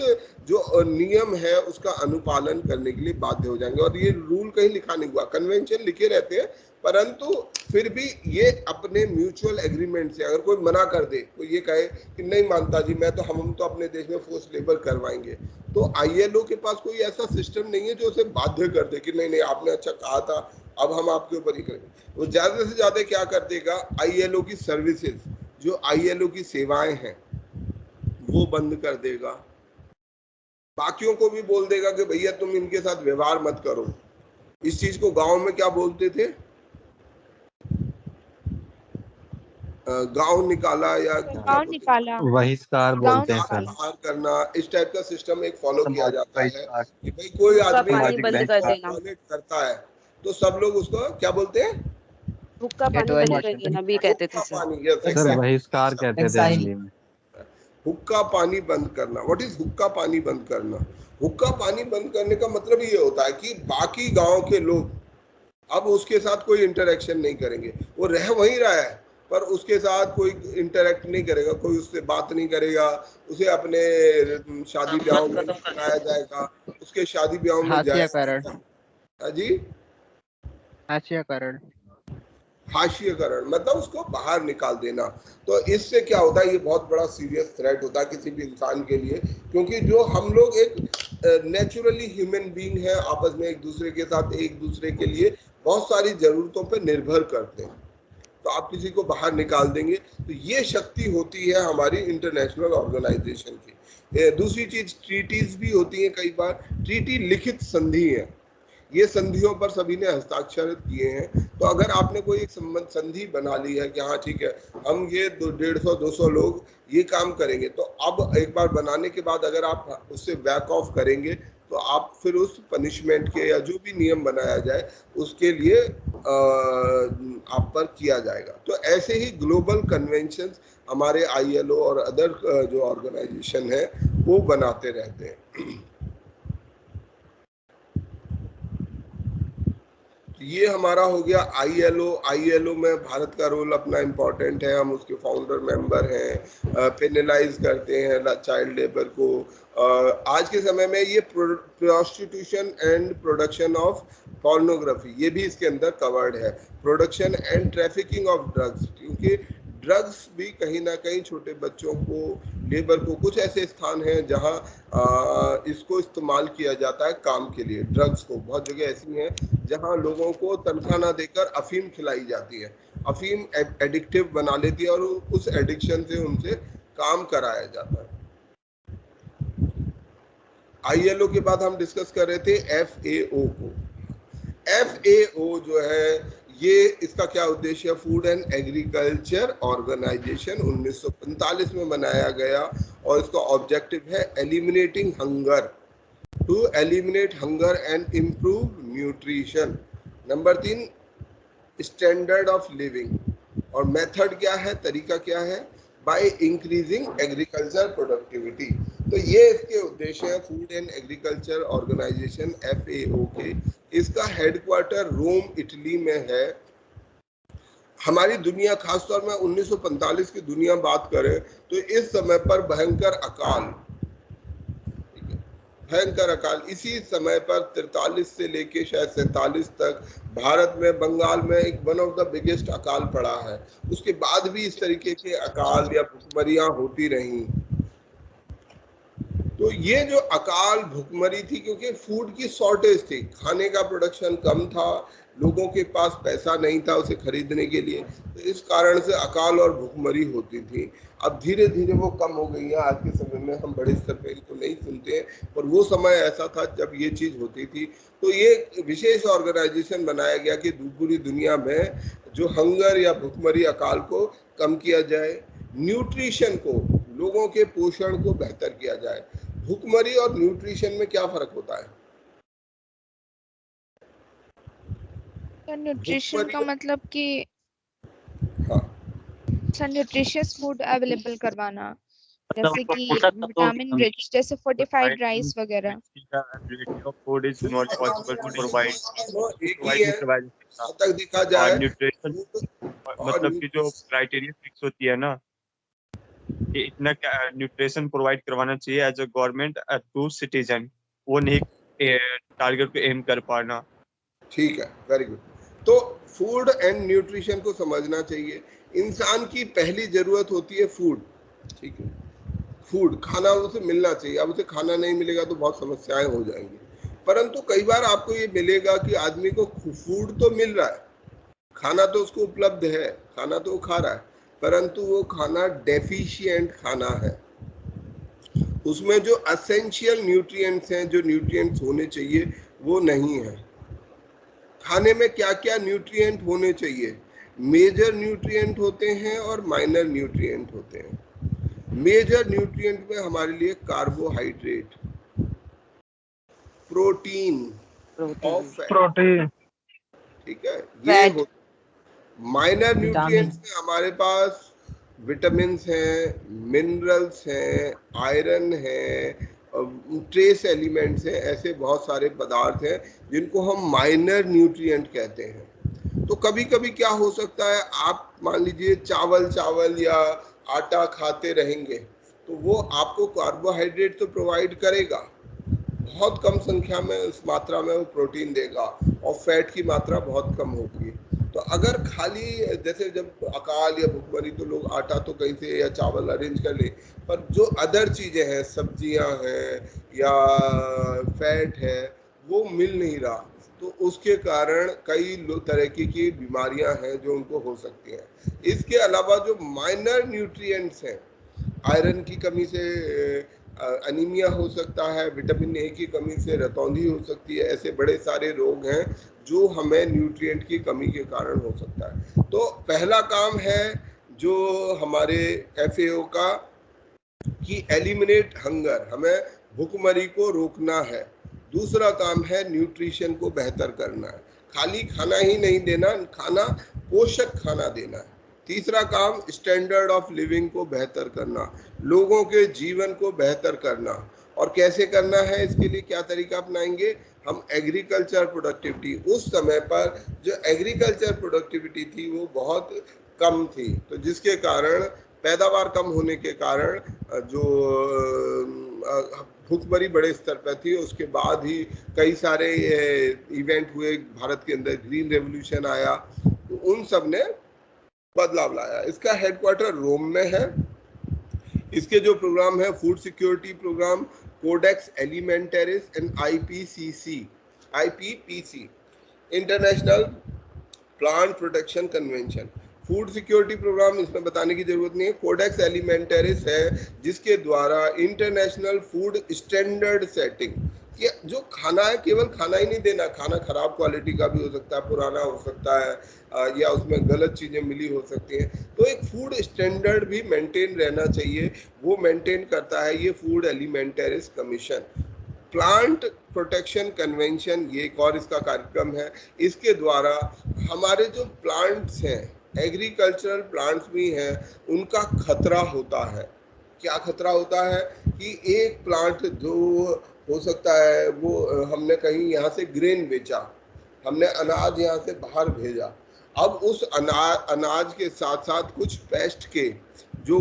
जो नियम है उसका अनुपालन करने के लिए बाध्य हो जाएंगे। और ये रूल कहीं लिखा नहीं हुआ, कन्वेंशन लिखे रहते हैं, परंतु फिर भी ये अपने म्यूचुअल एग्रीमेंट से, अगर कोई मना कर दे, कोई ये कहे कि नहीं मानता जी मैं तो, हम तो अपने देश में फोर्स लेबर करवाएंगे, तो आईएलओ के पास कोई ऐसा सिस्टम नहीं है जो उसे बाध्य कर दे कि नहीं नहीं आपने अच्छा कहा था, अब हम आपके ऊपर ही करेंगे। वो ज्यादा से ज्यादा क्या कर देगा, आईएलओ की सर्विसेज, जो आईएलओ की सेवाएं हैं वो बंद कर देगा। बाकियों को भी बोल देगा कि भैया तुम इनके साथ व्यवहार मत करो। इस चीज को गांव में क्या बोलते थे, गांव निकाला या गांव निकाला, बहिष्कार बोलते हैं सर। बाहर करना, इस टाइप का सिस्टम एक फॉलो किया जाता है कि भाई कोई आदमी बंद कर देना करता है तो सब लोग उसको क्या बोलते हैं, हुक्का पानी बंद कर देना भी कहते थे सर। बहिष्कार कहते थे हिंदी में। हुक्का पानी बंद करना। व्हाट इज हुक्का पानी बंद करना? हुक्का पानी बंद करने का मतलब ये होता है कि बाकी गांव के लोग अब उसके साथ कोई इंटरेक्शन नहीं करेंगे। वो रह वहीं रहा है पर उसके साथ कोई इंटरेक्ट नहीं करेगा, कोई उससे बात नहीं करेगा, उसे अपने शादी ब्याह में बुलाया जाएगा, उसके शादी ब्याह में जाएगा। जी, हाशियाकरण मतलब उसको बाहर निकाल देना। तो इससे क्या होता है, ये बहुत बड़ा सीरियस थ्रेट होता है किसी भी इंसान के लिए, क्योंकि जो हम लोग एक नेचुरली ह्यूमन बीइंग है, आपस में एक दूसरे के साथ, एक दूसरे के लिए बहुत सारी जरूरतों पर निर्भर करते हैं। तो आप किसी को बाहर निकाल देंगे, तो ये शक्ति होती है हमारी इंटरनेशनल ऑर्गेनाइजेशन की। दूसरी चीज ट्रीटीज भी होती है। कई बार ट्रीटी लिखित संधि है, ये संधियों पर सभी ने हस्ताक्षर किए हैं। तो अगर आपने कोई एक संधि बना ली है कि हाँ ठीक है, हम ये 150-200 लोग ये काम करेंगे, तो अब एक बार बनाने के बाद अगर आप उससे बैक ऑफ करेंगे तो आप फिर उस पनिशमेंट के या जो भी नियम बनाया जाए उसके लिए आप पर किया जाएगा। तो ऐसे ही ग्लोबल कन्वेंशंस हमारे आईएलओ और अदर जो ऑर्गेनाइजेशन है वो बनाते रहते हैं। ये हमारा हो गया ILO। ILO में भारत का रोल अपना इम्पोर्टेंट है, हम उसके फाउंडर मेंबर हैं, पेनलाइज करते हैं चाइल्ड लेबर को। आज के समय में ये prostitution and production of pornography ये भी इसके अंदर कवर्ड है, production and trafficking of drugs, क्योंकि ड्रग्स भी कहीं ना कहीं छोटे बच्चों को, लेबर को, कुछ ऐसे स्थान हैं जहां इसको इस्तेमाल किया जाता है काम के लिए। ड्रग्स को बहुत जगह ऐसी हैं जहां लोगों को तनख्वाह ना देकर अफीम खिलाई जाती है, अफीम एडिक्टिव बना लेती है और उस एडिक्शन से उनसे काम कराया जाता है। ILO के बाद हम डिस्कस कर रहे थे FAO को। FAO जो है ये इसका क्या उद्देश्य है? फूड एंड एग्रीकल्चर ऑर्गेनाइजेशन 1945 में बनाया गया और इसका ऑब्जेक्टिव है eliminating hunger, to eliminate hunger and improve nutrition. Number 3 standard of living, और मेथड क्या है, तरीका क्या है? By increasing agriculture productivity. तो ये इसके उद्देश्य है Food and Agriculture Organisation FAO के। इसका हेडक्वार्टर रोम इटली में है। हमारी दुनिया, खासतौर में 1945 की दुनिया बात करें तो इस समय पर भयंकर अकाल, इसी समय पर 43 से लेके शायद 47 तक भारत में, बंगाल में एक वन ऑफ द बिगेस्ट अकाल पड़ा है। उसके बाद भी इस तरीके के अकाल या भुखमरियां होती रहीं। तो ये जो अकाल भुखमरी थी, क्योंकि फूड की शॉर्टेज थी, खाने का प्रोडक्शन कम था, लोगों के पास पैसा नहीं था उसे खरीदने के लिए, तो इस कारण से अकाल और भुखमरी होती थी। अब धीरे धीरे वो कम हो गई है। आज के समय में हम बड़े स्तर पे इनको नहीं सुनते हैं, पर वो समय ऐसा था जब ये चीज होती थी। तो ये विशेष ऑर्गेनाइजेशन बनाया गया कि पूरी दुनिया में जो हंगर या भुखमरी अकाल को कम किया जाए, न्यूट्रिशन को, लोगों के पोषण को बेहतर किया जाए। भुखमरी और न्यूट्रिशन में क्या फर्क होता है? न्यूट्रिशन का मतलब कि न्यूट्रिशियस फूड अवेलेबल करवाना, जैसे कि विटामिन रिच, जैसे फोर्टिफाइड राइस वगैरह। Food is not possible to provide तक देखा जाए न्यूट्रिशन, मतलब कि जो क्राइटेरिया फिक्स होती है ना कि इतना न्यूट्रिशन प्रोवाइड करवाना चाहिए as a government to citizen, वो नहीं टारगेट पे एम कर पाना। ठीक है, वेरी गुड। तो फूड एंड न्यूट्रिशन को समझना चाहिए। इंसान की पहली जरूरत होती है फूड, ठीक है, फूड, खाना उसे मिलना चाहिए। अब उसे खाना नहीं मिलेगा तो बहुत समस्याएं हो जाएंगी। परंतु कई बार आपको ये मिलेगा कि आदमी को फूड तो मिल रहा है, खाना तो उसको उपलब्ध है, खाना तो वो खा रहा है, परंतु वो खाना डेफिशिएंट खाना है। उसमें जो एसेंशियल न्यूट्रिएंट्स हैं, जो न्यूट्रिएंट्स होने चाहिए, वो नहीं है। खाने में क्या क्या न्यूट्रिएंट होने चाहिए? मेजर न्यूट्रिएंट होते हैं और माइनर न्यूट्रिएंट होते हैं। मेजर न्यूट्रिएंट में हमारे लिए कार्बोहाइड्रेट, प्रोटीन, ठीक है, ये हो। माइनर न्यूट्रिएंट्स में हमारे पास विटामिन्स हैं, मिनरल्स हैं, आयरन है, ट्रेस एलिमेंट्स हैं, ऐसे बहुत सारे पदार्थ हैं जिनको हम माइनर न्यूट्रिएंट कहते हैं। तो कभी कभी क्या हो सकता है, आप मान लीजिए चावल या आटा खाते रहेंगे तो वो आपको कार्बोहाइड्रेट तो प्रोवाइड करेगा, बहुत कम संख्या में, उस मात्रा में वो प्रोटीन देगा, और फैट की मात्रा बहुत कम होगी। तो अगर खाली, जैसे जब अकाल या भुखमरी, तो लोग आटा तो कहीं से या चावल अरेंज कर ले, पर जो अदर चीजें हैं, सब्जियां हैं या फैट है, वो मिल नहीं रहा, तो उसके कारण कई तरह की बीमारियां हैं जो उनको हो सकती हैं। इसके अलावा जो माइनर न्यूट्रिएंट्स हैं, आयरन की कमी से अनीमिया हो सकता है, विटामिन ए की कमी से रतौंधी हो सकती है, ऐसे बड़े सारे रोग हैं जो हमें न्यूट्रिएंट की कमी के कारण हो सकता है। तो पहला काम है जो हमारे FAO का कि एलिमिनेट हंगर, हमें भुखमरी को रोकना है। दूसरा काम है न्यूट्रिशन को बेहतर करना है, खाली खाना ही नहीं देना, खाना पोषक खाना देना है। तीसरा काम स्टैंडर्ड ऑफ लिविंग को बेहतर करना, लोगों के जीवन को बेहतर करना। और कैसे करना है, इसके लिए क्या तरीका अपनाएंगे हम, एग्रीकल्चर प्रोडक्टिविटी। उस समय पर जो एग्रीकल्चर प्रोडक्टिविटी थी वो बहुत कम थी, तो जिसके कारण पैदावार कम होने के कारण जो भुखमरी बड़े स्तर पर थी। उसके बाद ही कई सारे इवेंट हुए भारत के अंदर, ग्रीन रेवोल्यूशन आया, तो उन सब ने बदलाव लाया। इसका हेडक्वार्टर रोम में है। इसके जो प्रोग्राम है, food security programme, codex alimentarius and IPPC, international plant protection convention. Food security programme इसमें बताने की जरूरत नहीं है। कोडेक्स एलिमेंटरिस है जिसके द्वारा इंटरनेशनल फूड स्टैंडर्ड सेटिंग, कि जो खाना है केवल खाना ही नहीं देना, खाना खराब क्वालिटी का भी हो सकता है, पुराना हो सकता है, या उसमें गलत चीजें मिली हो सकती हैं, तो एक फूड स्टैंडर्ड भी मेंटेन रहना चाहिए, वो मेंटेन करता है ये food alimentarius commission. Plant protection convention, ये एक और इसका कार्यक्रम है। इसके द्वारा हमारे जो प्लांट्स हैं, एग्रीकल्चरल प्लांट्स भी हैं, उनका खतरा होता है। क्या खतरा होता है कि एक प्लांट जो हो सकता है वो हमने कहीं यहाँ से ग्रेन बेचा, हमने अनाज यहाँ से बाहर भेजा, अब उस अनाज के साथ साथ कुछ पेस्ट के जो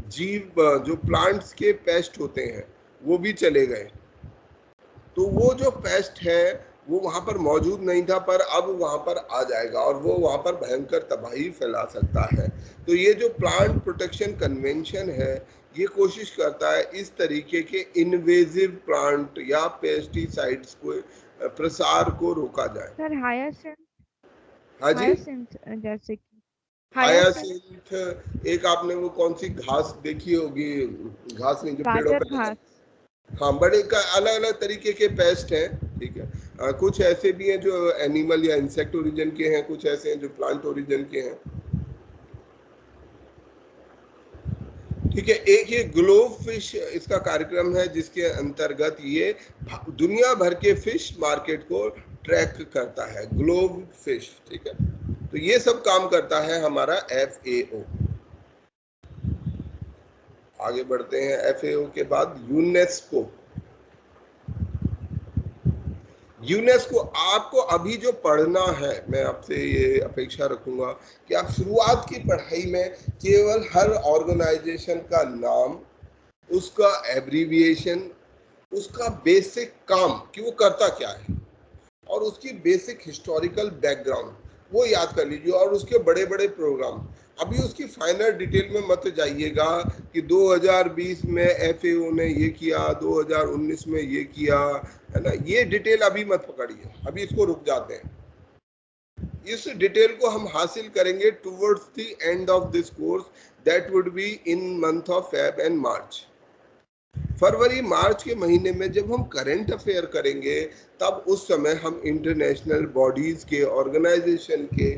जीव, जो प्लांट्स के पेस्ट होते हैं वो भी चले गए, तो वो जो पेस्ट है वो वहां पर मौजूद नहीं था, पर अब वहां पर आ जाएगा और वो वहां पर भयंकर तबाही फैला सकता है। तो ये जो प्लांट प्रोटेक्शन कन्वेंशन है, ये कोशिश करता है इस तरीके के इन्वेजिव प्लांट या पेस्टिसाइड्स को प्रसार को रोका जाए। सर हायासिंथ, हाँ जी, जैसे कि हायासिंथ, एक आपने वो कौन सी घास देखी होगी, घास नहीं जो पेड़ों पे, हाँ, बड़े का अलग अलग तरीके के पेस्ट हैं, ठीक है। कुछ ऐसे भी हैं जो एनिमल या इंसेक्ट ओरिजिन के हैं, कुछ ऐसे हैं जो प्लांट ओरिजिन के हैं, ठीक है। एक ये ग्लोब फिश इसका कार्यक्रम है जिसके अंतर्गत ये दुनिया भर के फिश मार्केट को ट्रैक करता है, ग्लोब फिश, ठीक है। तो ये सब काम करता है हमारा FAO। आगे बढ़ते हैं। FAO के बाद यूनेस्को। यूनेस्को आपको अभी जो पढ़ना है, मैं आपसे ये अपेक्षा रखूंगा कि आप शुरुआत की पढ़ाई में केवल हर ऑर्गेनाइजेशन का नाम, उसका एब्रीविएशन, उसका बेसिक काम कि वो करता क्या है, और उसकी बेसिक हिस्टोरिकल बैकग्राउंड वो याद कर लीजिए, और उसके बड़े बड़े प्रोग्राम। अभी उसकी फाइनल डिटेल में मत जाइएगा कि 2020 में FAO ने ये किया, 2019 में ये किया, है ना, ये डिटेल अभी मत पकड़िए, अभी इसको रुक जाते हैं। इस डिटेल को हम हासिल करेंगे towards the end of this course, that would be in month of Feb and March. फरवरी मार्च के महीने में जब हम करंट अफेयर करेंगे, तब उस समय हम इंटरनेशनल बॉडीज के, ऑर्गेनाइजेशन के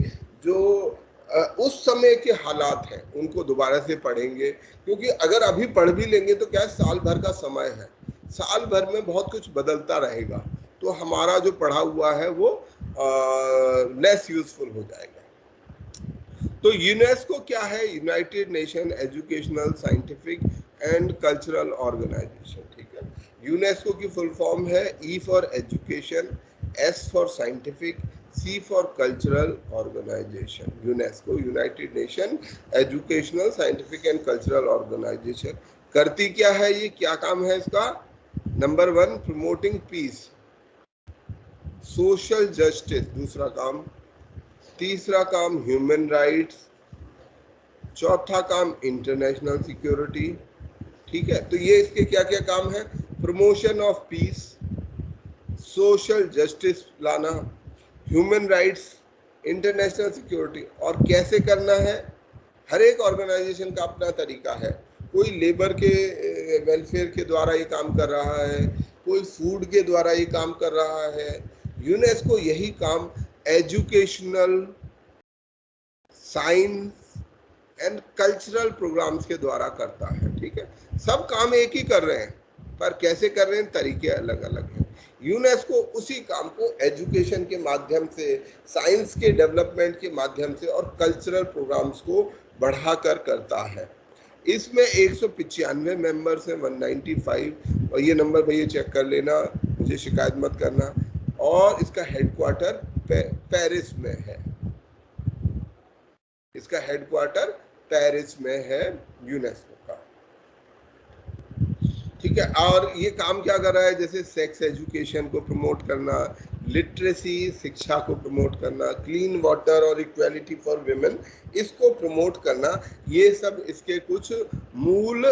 जो उस समय के हालात हैं उनको दोबारा से पढ़ेंगे, क्योंकि अगर अभी पढ़ भी लेंगे तो क्या, साल भर का समय है, साल भर में बहुत कुछ बदलता रहेगा, तो हमारा जो पढ़ा हुआ है वो लेस यूजफुल हो जाएगा। तो यूनेस्को क्या है? United Nation Educational, Scientific and Cultural Organisation, ठीक है। यूनेस्को की फुल फॉर्म है E for education, S for scientific, C for cultural organisation. UNESCO, United Nation Educational, Scientific and Cultural Organisation. करती क्या है ये, क्या काम है इसका? Number 1, promoting peace, social justice, दूसरा काम, तीसरा काम ह्यूमन राइट्स, चौथा काम इंटरनेशनल सिक्योरिटी, ठीक है। तो ये इसके क्या क्या काम है? Promotion of peace, social justice लाना, ह्यूमन राइट्स, इंटरनेशनल सिक्योरिटी। और कैसे करना है? हर एक ऑर्गेनाइजेशन का अपना तरीका है। कोई लेबर के वेलफेयर के द्वारा ये काम कर रहा है, कोई फूड के द्वारा ये काम कर रहा है। यूनेस्को यही काम educational, science and cultural programmes के द्वारा करता है, ठीक है। सब काम एक ही कर रहे हैं, पर कैसे कर रहे हैं, तरीके अलग अलग हैं। यूनेस्को उसी काम को एजुकेशन के माध्यम से, साइंस के डेवलपमेंट के माध्यम से और कल्चरल प्रोग्राम्स को बढ़ाकर करता है। इसमें 195 मेंबर्स हैं, 195, और ये नंबर भैया चेक कर लेना, मुझे शिकायत मत करना। और इसका हेडक्वार्टर पेरिस में है, इसका हेडक्वार्टर पेरिस में है यूनेस्को का, ठीक है। और ये काम क्या कर रहा है, जैसे सेक्स एजुकेशन को प्रमोट करना, लिटरेसी शिक्षा को प्रमोट करना, क्लीन वाटर और इक्वालिटी फॉर विमेन इसको प्रमोट करना, ये सब इसके कुछ मूल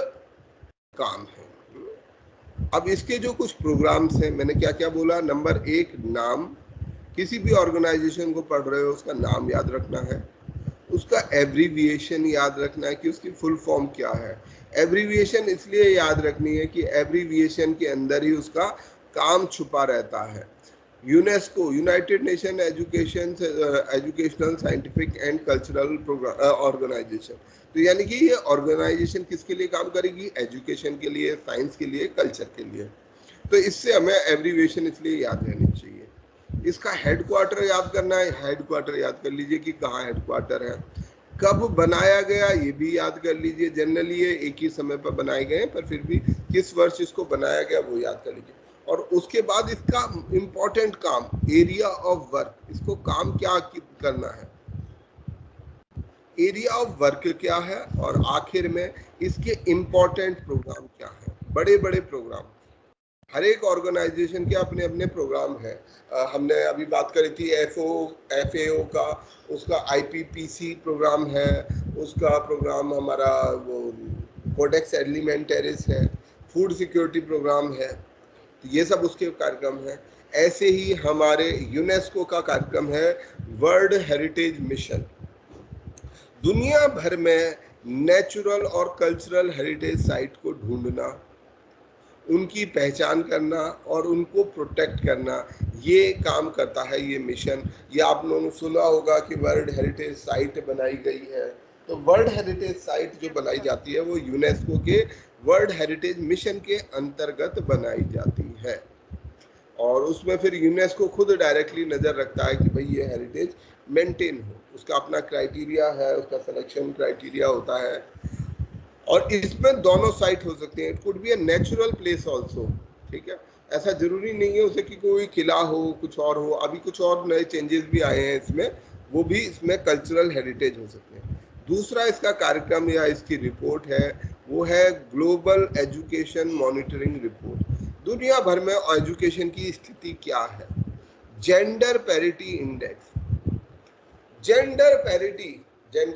काम है। अब इसके जो कुछ प्रोग्राम्स हैं, मैंने क्या क्या बोला, नंबर 1 नाम, किसी भी ऑर्गेनाइजेशन को पढ़ रहे हो उसका नाम याद रखना है, उसका एब्रीविएशन याद रखना है कि उसकी फुल फॉर्म क्या है। एब्रीविएशन इसलिए याद रखनी है कि एब्रीविएशन के अंदर ही उसका काम छुपा रहता है। UNESCO, United Nation Educational Scientific and Cultural Organisation, तो यानी कि ये ऑर्गेनाइजेशन किसके लिए काम करेगी, एजुकेशन के लिए, साइंस के लिए, कल्चर के लिए। तो इससे हमें एब्रीविएशन इसलिए याद रहनी चाहिए। इसका हेडक्वार्टर याद करना है, हेडक्वार्टर याद कर लीजिए कि कहाँ हेडक्वार्टर है, कब बनाया गया ये भी याद कर लीजिए। जनरली ये एक ही समय पर बनाए गए हैं, पर फिर भी किस वर्ष इसको बनाया गया वो याद कर लीजिए। और उसके बाद इसका इंपॉर्टेंट काम, एरिया ऑफ वर्क, इसको काम क्या करना है, एरिया ऑफ वर्क क्या है, और आखिर में इसके इंपॉर्टेंट प्रोग्राम क्या है। बड़े बड़े प्रोग्राम, हर एक ऑर्गेनाइजेशन के अपने अपने प्रोग्राम है। हमने अभी बात करी थी FAO का, उसका IPPC प्रोग्राम है, उसका प्रोग्राम हमारा वो कोडेक्स एलिमेंटरिस है, फूड सिक्योरिटी प्रोग्राम है, तो ये सब उसके कार्यक्रम है। ऐसे ही हमारे यूनेस्को का कार्यक्रम है वर्ल्ड हेरिटेज मिशन, दुनिया भर में नेचुरल और कल्चरल हेरिटेज साइट को ढूंढना, उनकी पहचान करना और उनको प्रोटेक्ट करना, ये काम करता है ये मिशन। ये आप लोगों ने सुना होगा कि वर्ल्ड हेरिटेज साइट बनाई गई है, तो वर्ल्ड हेरिटेज साइट जो बनाई जाती है वो यूनेस्को के वर्ल्ड हेरिटेज मिशन के अंतर्गत बनाई जाती है, और उसमें फिर यूनेस्को खुद डायरेक्टली नज़र रखता है कि भाई ये हेरिटेज मेंटेन हो, उसका अपना क्राइटेरिया है, उसका सिलेक्शन क्राइटेरिया होता है। और इसमें दोनों साइट हो सकते हैं, it could be a natural place also, ठीक है, ऐसा जरूरी नहीं है उसे कि कोई किला हो, कुछ और हो। अभी कुछ और नए चेंजेस भी आए हैं इसमें, वो भी इसमें कल्चरल हेरिटेज हो सकते हैं। दूसरा इसका कार्यक्रम या इसकी रिपोर्ट है वो है ग्लोबल एजुकेशन मॉनिटरिंग रिपोर्ट, दुनिया भर में एजुकेशन की स्थिति क्या है। Gender parity index, gender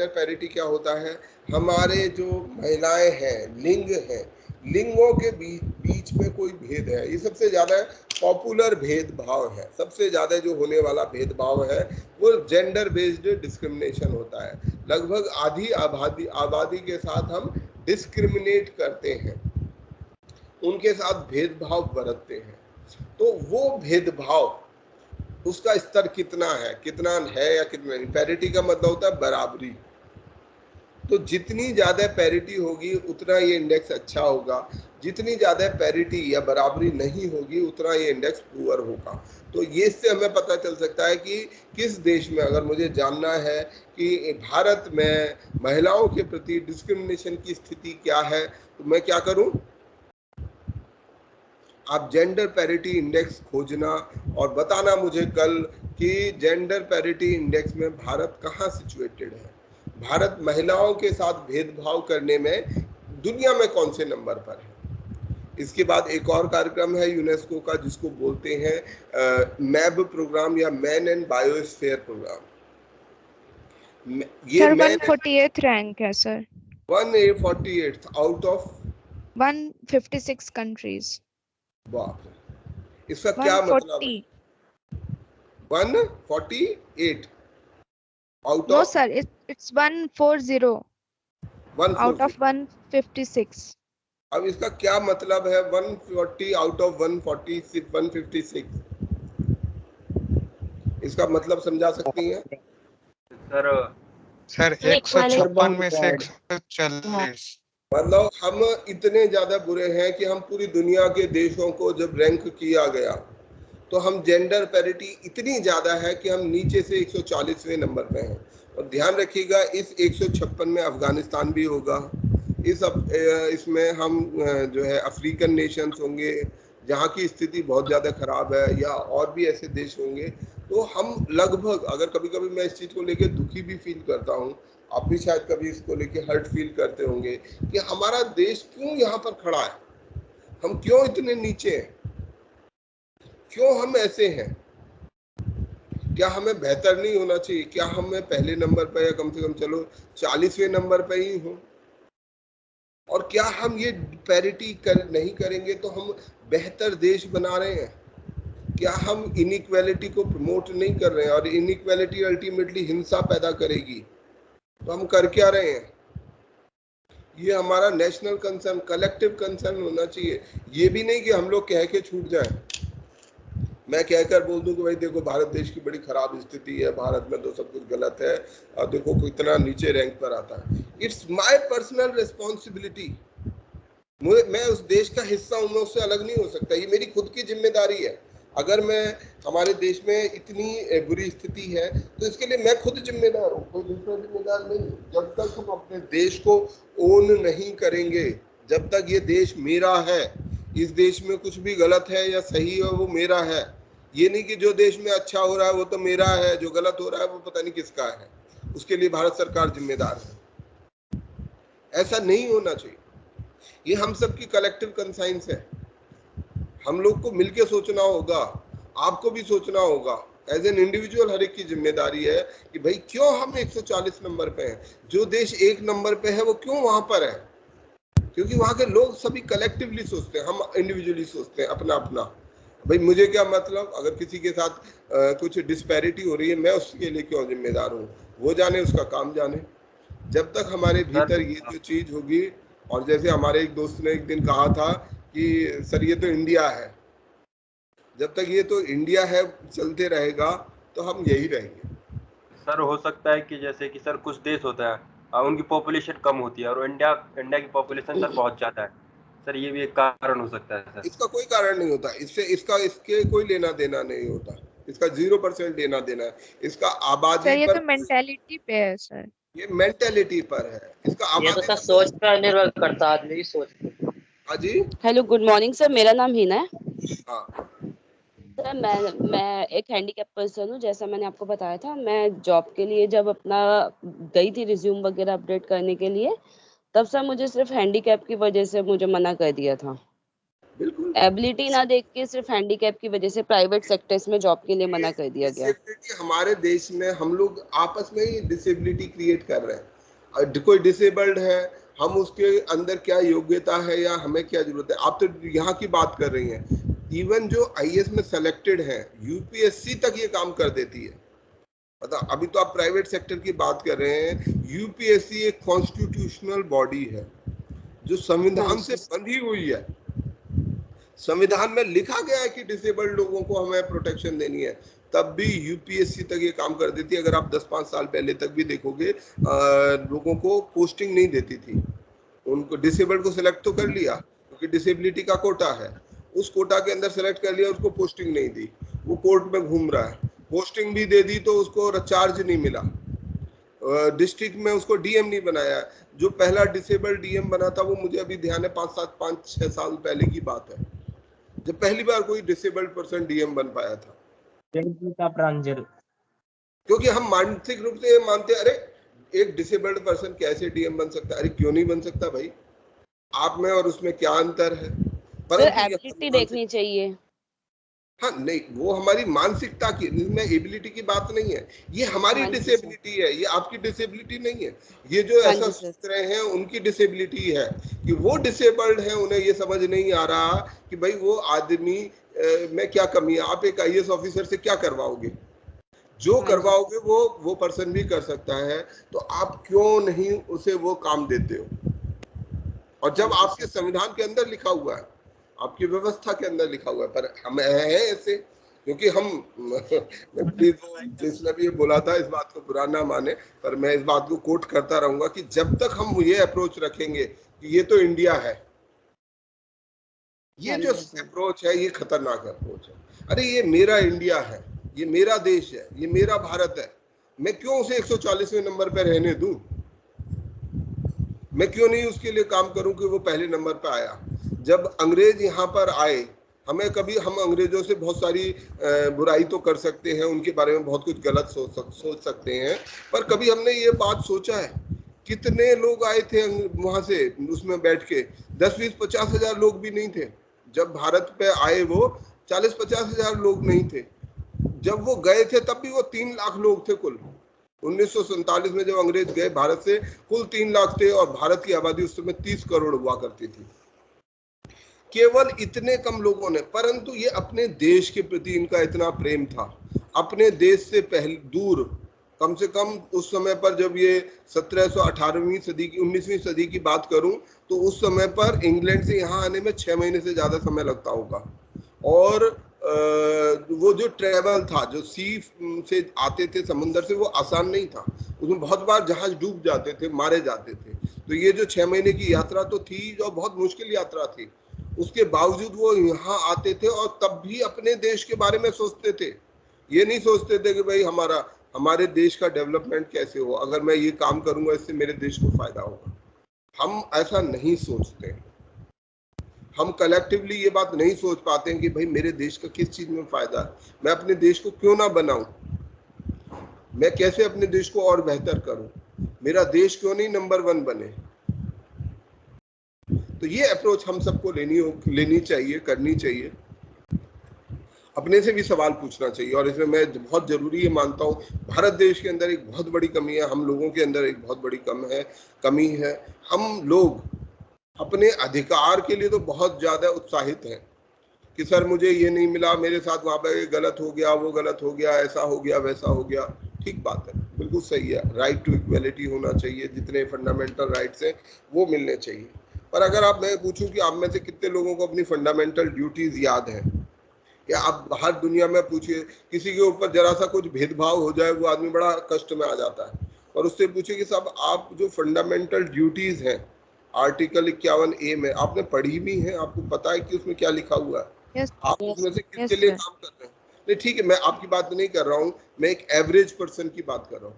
parity क्या होता है, हमारे जो महिलाएं हैं, लिंग हैं, लिंगों के बीच में कोई भेद है, ये सबसे ज्यादा पॉपुलर भेदभाव है, सबसे ज्यादा जो होने वाला भेदभाव है वो जेंडर बेस्ड डिस्क्रिमिनेशन होता है। लगभग आधी आबादी के साथ हम डिस्क्रिमिनेट करते हैं, उनके साथ भेदभाव बरतते हैं। तो वो भेदभाव उसका स्तर कितना है या कितना नहीं। पैरिटी का मतलब होता है बराबरी, तो जितनी ज्यादा पैरिटी होगी उतना ये इंडेक्स अच्छा होगा, जितनी ज्यादा पैरिटी या बराबरी नहीं होगी उतना ये इंडेक्स पुअर होगा। तो ये इससे हमें पता चल सकता है कि किस देश में, अगर मुझे जानना है कि भारत में महिलाओं के प्रति डिस्क्रिमिनेशन की स्थिति क्या है, तो मैं क्या करूं, आप जेंडर पैरिटी इंडेक्स खोजना और बताना मुझे कल कि जेंडर पैरिटी इंडेक्स में भारत कहाँ सिचुएटेड है, भारत महिलाओं के साथ भेदभाव करने में दुनिया में कौन से नंबर पर है। इसके बाद एक और कार्यक्रम है यूनेस्को का जिसको बोलते हैं मैब प्रोग्राम या मैन एंड बायोस्फीयर प्रोग्राम। ये सर 148th रैंक है सर, 148 आउट ऑफ 156 कंट्रीज। बाप रे, इसका क्या मतलब है? 148 out no of, sir, it's 140 out of 156। अब इसका क्या मतलब है 140 आउट ऑफ 156? इसका मतलब समझा सकती हैं? सर 156 में से 140, मतलब हम इतने ज्यादा बुरे हैं कि हम पूरी दुनिया के देशों को जब रैंक किया गया तो हम जेंडर पैरिटी इतनी ज्यादा है कि हम नीचे से 140वें नंबर पे हैं। और ध्यान रखिएगा इस 156 में अफगानिस्तान भी होगा, इसमें हम जो है अफ्रीकन नेशंस होंगे जहाँ की स्थिति बहुत ज़्यादा खराब है, या और भी ऐसे देश होंगे, तो हम लगभग, अगर कभी कभी मैं इस चीज़ को लेके दुखी भी फील करता हूँ, आप भी शायद कभी इसको लेके हर्ट फील करते होंगे कि हमारा देश क्यों यहाँ पर खड़ा है, हम क्यों इतने नीचे हैं, क्यों हम ऐसे हैं, क्या हमें बेहतर नहीं होना चाहिए, क्या हमें पहले नंबर पर या कम से कम चलो 40वें नंबर पर ही हो, और क्या हम ये पैरिटी नहीं करेंगे तो हम बेहतर देश बना रहे हैं, क्या हम इनइक्वालिटी को प्रमोट नहीं कर रहे हैं, और इनइक्वालिटी अल्टीमेटली हिंसा पैदा करेगी, तो हम कर क्या रहे हैं। ये हमारा नेशनल कंसर्न, कलेक्टिव कंसर्न होना चाहिए। ये भी नहीं कि हम लोग कह के छूट जाएं, मैं कहकर बोल दूं कि भाई देखो भारत देश की बड़ी खराब स्थिति है, भारत में तो सब कुछ गलत है, और देखो कितना नीचे रैंक पर आता है। इट्स माय पर्सनल रिस्पॉन्सिबिलिटी, मैं उस देश का हिस्सा हूं, मैं उससे अलग नहीं हो सकता, ये मेरी खुद की जिम्मेदारी है। अगर मैं हमारे देश में इतनी बुरी स्थिति है तो इसके लिए मैं खुद जिम्मेदार हूँ, कोई दूसरा जिम्मेदार नहीं। जब तक हम अपने देश को ओन नहीं करेंगे, जब तक ये देश मेरा है, इस देश में कुछ भी गलत है या सही है वो मेरा है, ये नहीं कि जो देश में अच्छा हो रहा है वो तो मेरा है, जो गलत हो रहा है वो पता नहीं किसका है, उसके लिए भारत सरकार जिम्मेदार है। ऐसा नहीं होना चाहिए, ये हम सब की कलेक्टिव कंसाइंस है। हम लोग को मिलके सोचना होगा, आपको भी सोचना होगा, एज एन इंडिविजुअल हर एक की जिम्मेदारी है कि भाई क्यों हम 140 नंबर पे हैं, जो देश 1 नंबर पे है वो क्यों वहां पर है, क्योंकि वहां के लोग सभी कलेक्टिवली सोचते हैं, हम इंडिविजुअली सोचते हैं अपना अपना। भाई मुझे क्या मतलब, अगर किसी के साथ कुछ डिस्पैरिटी हो रही है, मैं उसके लिए क्यों जिम्मेदार हूँ, वो जाने, उसका काम जाने। जब तक हमारे भीतर ये जो चीज होगी, और जैसे हमारे एक दोस्त ने एक दिन कहा था कि सर ये तो इंडिया है, जब तक ये तो इंडिया है चलते रहेगा तो हम यही रहेंगे। सर हो सकता है कि जैसे कि सर कुछ देश होता है उनकी पॉपुलेशन कम होती है और इंडिया की पॉपुलेशन सर बहुत ज्यादा है, सर ये भी एक कारण हो सकता है सर। इसका कोई कारण नहीं होता, इसके कोई लेना देना नहीं होता, इसका 0% लेना देना है, इसका आबादी सर ये पर, तो मेंटालिटी पे है सर, ये मेंटालिटी पर है, इसका ये तो आबादी सर सोच पर निर्भर करता है, आदमी की सोच। हाँ जी। हेलो गुड मॉर्निंग सर, मेरा नाम हिना है। हाँ सर मैं एक हैंडीकैप पर्सन हूँ, जैसा मैंने आपको बताया था। मैं जॉब के लिए जब अपना गई थी रिज्यूम वगैरह अपडेट करने के लिए, तब सर मुझे सिर्फ हैंडीकैप की वजह से मुझे मना कर दिया था। बिल्कुल एबिलिटी ना देख के सिर्फ हैंडीकैप की वजह से प्राइवेट सेक्टर्स में जॉब के लिए मना कर दिया गया। हमारे देश में हम लोग आपस में ही डिसेबिलिटी क्रिएट कर रहे हैं। कोई डिसेबल्ड है, हम उसके अंदर क्या योग्यता है या हमें क्या जरूरत है। आप तो यहाँ की बात कर रही हैं, इवन जो आईएएस में सेलेक्टेड है यूपीएससी तक ये काम कर देती है। मतलब अभी तो आप प्राइवेट सेक्टर की बात कर रहे हैं, यूपीएससी एक कॉन्स्टिट्यूशनल बॉडी है जो संविधान से बंधी हुई है। संविधान में लिखा गया है कि डिसेबल्ड लोगों को हमें प्रोटेक्शन देनी है, तब भी यूपीएससी तक ये काम कर देती है। अगर आप 10-5 साल पहले तक भी देखोगे, लोगों को पोस्टिंग नहीं देती थी। उनको डिसेबल्ड को सिलेक्ट तो कर लिया क्योंकि डिसेबिलिटी का कोटा है, उस कोटा के अंदर सेलेक्ट कर लिया, उसको पोस्टिंग नहीं दी, वो कोर्ट में घूम रहा है। पोस्टिंग भी दे दी तो उसको चार्ज नहीं मिला, डिस्ट्रिक्ट में उसको डीएम नहीं बनाया। जो पहला डिसेबल्ड डीएम बना था वो मुझे अभी ध्यान है 5-6 साल पहले की बात है, जब पहली बार कोई डिसेबल्ड पर्सन डीएम बन पाया था। प्रांजल, क्योंकि हम मानसिक रूप से मानते, अरे एक डिसेबल्ड पर्सन कैसे डीएम बन सकता है, अरे क्यों नहीं बन सकता भाई, आप में और उसमें क्या अंतर है। सर एबिलिटी देखनी चाहिए। हाँ नहीं, वो हमारी मानसिकता की, इसमें एबिलिटी की बात नहीं है, ये हमारी डिसेबिलिटी है, ये आपकी डिसेबिलिटी नहीं है। ये जो ऐसा सोच रहे हैं उनकी डिसेबिलिटी है कि वो डिसेबल्ड है, उन्हें ये समझ नहीं आ रहा कि भाई वो आदमी में क्या कमी है। आप एक आईएएस ऑफिसर से क्या करवाओगे, जो करवाओगे वो पर्सन भी कर सकता है, तो आप क्यों नहीं उसे वो काम देते हो। और जब आपके संविधान के अंदर लिखा हुआ है, आपकी व्यवस्था के अंदर लिखा हुआ है, पर हम हैं ऐसे क्योंकि हम जिसने भी ये बोला था इस बात को बुरा ना माने, पर मैं इस बात को कोट करता रहूंगा कि जब तक हम ये अप्रोच रखेंगे कि ये तो इंडिया है, ये जो अप्रोच है ये खतरनाक अप्रोच है। अरे ये मेरा इंडिया है, ये मेरा देश है, ये मेरा भारत है, मैं क्यों उसे 140वें नंबर पर रहने दूं। मैं क्यों नहीं उसके लिए काम करूं कि वो पहले नंबर पर आया। जब अंग्रेज यहाँ पर आए, हम अंग्रेजों से बहुत सारी बुराई तो कर सकते हैं, उनके बारे में बहुत कुछ गलत सोच सकते हैं, पर कभी हमने ये बात सोचा है कितने लोग आए थे वहां से, उसमें बैठ के 10, 20, 50 हजार लोग भी नहीं थे। जब भारत पे आए वो 40-50 हजार लोग नहीं थे। जब वो गए थे तब भी वो 3 लाख लोग थे कुल। 1947 में जब अंग्रेज गए भारत से, कुल 3 लाख थे और भारत की आबादी उस समय 30 करोड़ हुआ करती थी। केवल इतने कम लोगों ने, परंतु ये अपने देश के प्रति इनका इतना प्रेम था। अपने देश से पहले दूर, कम से कम उस समय पर जब ये 1718वीं सदी की 19वीं सदी की बात करूं तो उस समय पर इंग्लैंड से यहाँ आने में 6 महीने से ज्यादा समय लगता होगा। और वो जो ट्रेवल था, जो सी से आते थे समुद्र से, वो आसान नहीं था। उसमें बहुत बार जहाज डूब जाते थे, मारे जाते थे। तो ये जो 6 महीने की यात्रा तो थी और बहुत मुश्किल यात्रा थी, उसके बावजूद वो यहाँ आते थे और तब भी अपने देश के बारे में सोचते थे। ये नहीं सोचते थे कि भाई हमारे देश का डेवलपमेंट कैसे हो, अगर मैं ये काम करूंगा इससे मेरे देश को फायदा होगा। हम ऐसा नहीं सोचते। हम कलेक्टिवली ये बात नहीं सोच पाते हैं कि भाई मेरे देश का किस चीज में फायदा है, मैं अपने देश को क्यों ना बनाऊं, मैं कैसे अपने देश को और बेहतर करूं, मेरा देश क्यों नहीं नंबर 1 बने। तो ये अप्रोच हम सबको लेनी चाहिए, करनी चाहिए, अपने से भी सवाल पूछना चाहिए। और इसमें मैं बहुत जरूरी ये मानता हूँ, भारत देश के अंदर एक बहुत बड़ी कमी है, हम लोगों के अंदर एक बहुत बड़ी कमी है। हम लोग अपने अधिकार के लिए तो बहुत ज्यादा उत्साहित हैं कि सर मुझे ये नहीं मिला, मेरे साथ वहां पर गलत हो गया, वो गलत हो गया, ऐसा हो गया, वैसा हो गया। ठीक बात है, बिल्कुल सही है, राइट टू इक्वलिटी होना चाहिए, जितने फंडामेंटल राइट्स हैं वो मिलने चाहिए। पर अगर मैं पूछूं कि आप में से कितने लोगों को अपनी फंडामेंटल ड्यूटीज याद है, या आप हर दुनिया में पूछिए, किसी के ऊपर जरा सा कुछ भेदभाव हो जाए वो आदमी बड़ा कष्ट में आ जाता है। और उससे पूछिए कि साहब आप जो फंडामेंटल ड्यूटीज हैं आर्टिकल 51A में आपने पढ़ी भी है, आपको पता है कि उसमें क्या लिखा हुआ है, आप उसमें से किसके लिए काम कर रहे हैं। नहीं ठीक है, मैं आपकी बात नहीं कर रहा हूँ, मैं एक एवरेज पर्सन की बात कर रहा हूँ,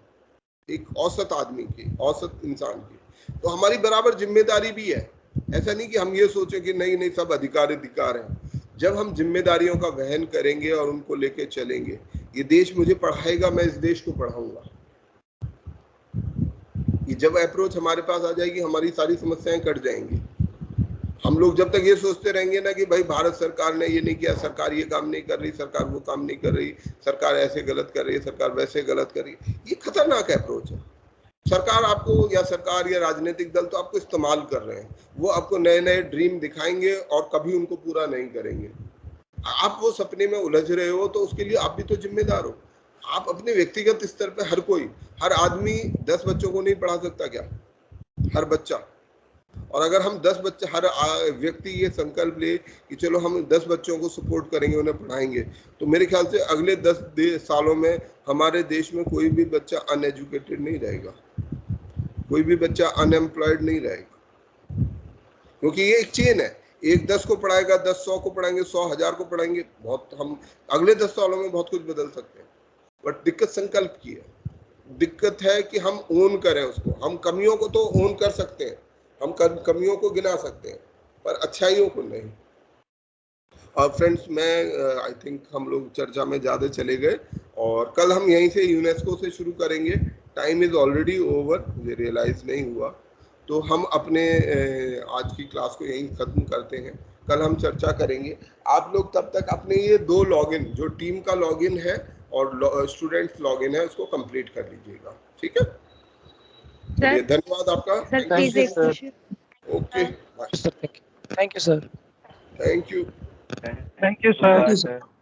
एक औसत आदमी की, औसत इंसान की। तो हमारी बराबर जिम्मेदारी भी है। ऐसा नहीं कि हम ये सोचें कि नहीं सब अधिकार हैं। जब हम जिम्मेदारियों का वहन करेंगे और उनको लेके चलेंगे, ये देश मुझे पढ़ाएगा, मैं इस देश को पढ़ाऊंगा। ये जब अप्रोच हमारे पास आ जाएगी, हमारी सारी समस्याएं कट जाएंगी। हम लोग जब तक ये सोचते रहेंगे ना कि भाई भारत सरकार ने ये नहीं किया, सरकार ये काम नहीं कर रही, सरकार वो काम नहीं कर रही, सरकार ऐसे गलत कर रही है, सरकार वैसे गलत कर रही है, ये खतरनाक अप्रोच है। सरकार आपको, या सरकार या राजनीतिक दल तो आपको इस्तेमाल कर रहे हैं, वो आपको नए नए ड्रीम दिखाएंगे और कभी उनको पूरा नहीं करेंगे। आप वो सपने में उलझ रहे हो तो उसके लिए आप भी तो जिम्मेदार हो। आप अपने व्यक्तिगत स्तर पे, हर आदमी 10 बच्चों को नहीं पढ़ा सकता क्या, हर बच्चा। और अगर हम 10 बच्चे, हर व्यक्ति ये संकल्प ले कि चलो हम 10 बच्चों को सपोर्ट करेंगे, उन्हें पढ़ाएंगे, तो मेरे ख्याल से अगले 10 सालों में हमारे देश में कोई भी बच्चा अनएजुकेटेड नहीं रहेगा, कोई भी बच्चा अनएम्प्लॉयड नहीं रहेगा। क्योंकि ये एक चेन है, एक 10 को पढ़ाएगा, 10 100 को पढ़ाएंगे, 100 1000 को पढ़ाएंगे, बहुत हम अगले 10 सालों में बहुत कुछ बदल सकते हैं। बट दिक्कत संकल्प की है, दिक्कत है कि हम ओन करें उसको। हम कमियों को तो ओन कर सकते हैं, हम कमियों को गिना सकते हैं, पर अच्छाइयों को नहीं। और फ्रेंड्स, मैं आई थिंक हम लोग चर्चा में ज़्यादा चले गए और कल हम यहीं से यूनेस्को से शुरू करेंगे। टाइम इज़ ऑलरेडी ओवर, मुझे रियलाइज़ नहीं हुआ, तो हम अपने आज की क्लास को यहीं ख़त्म करते हैं। कल हम चर्चा करेंगे। आप लोग तब तक अपने ये 2 लॉगिन, जो टीम का लॉगिन है और स्टूडेंट्स लॉगिन है, उसको कंप्लीट कर लीजिएगा। ठीक है, चलिए, धन्यवाद आपका। Thank you sir. Okay, thank you sir. Thank you. Thank you sir.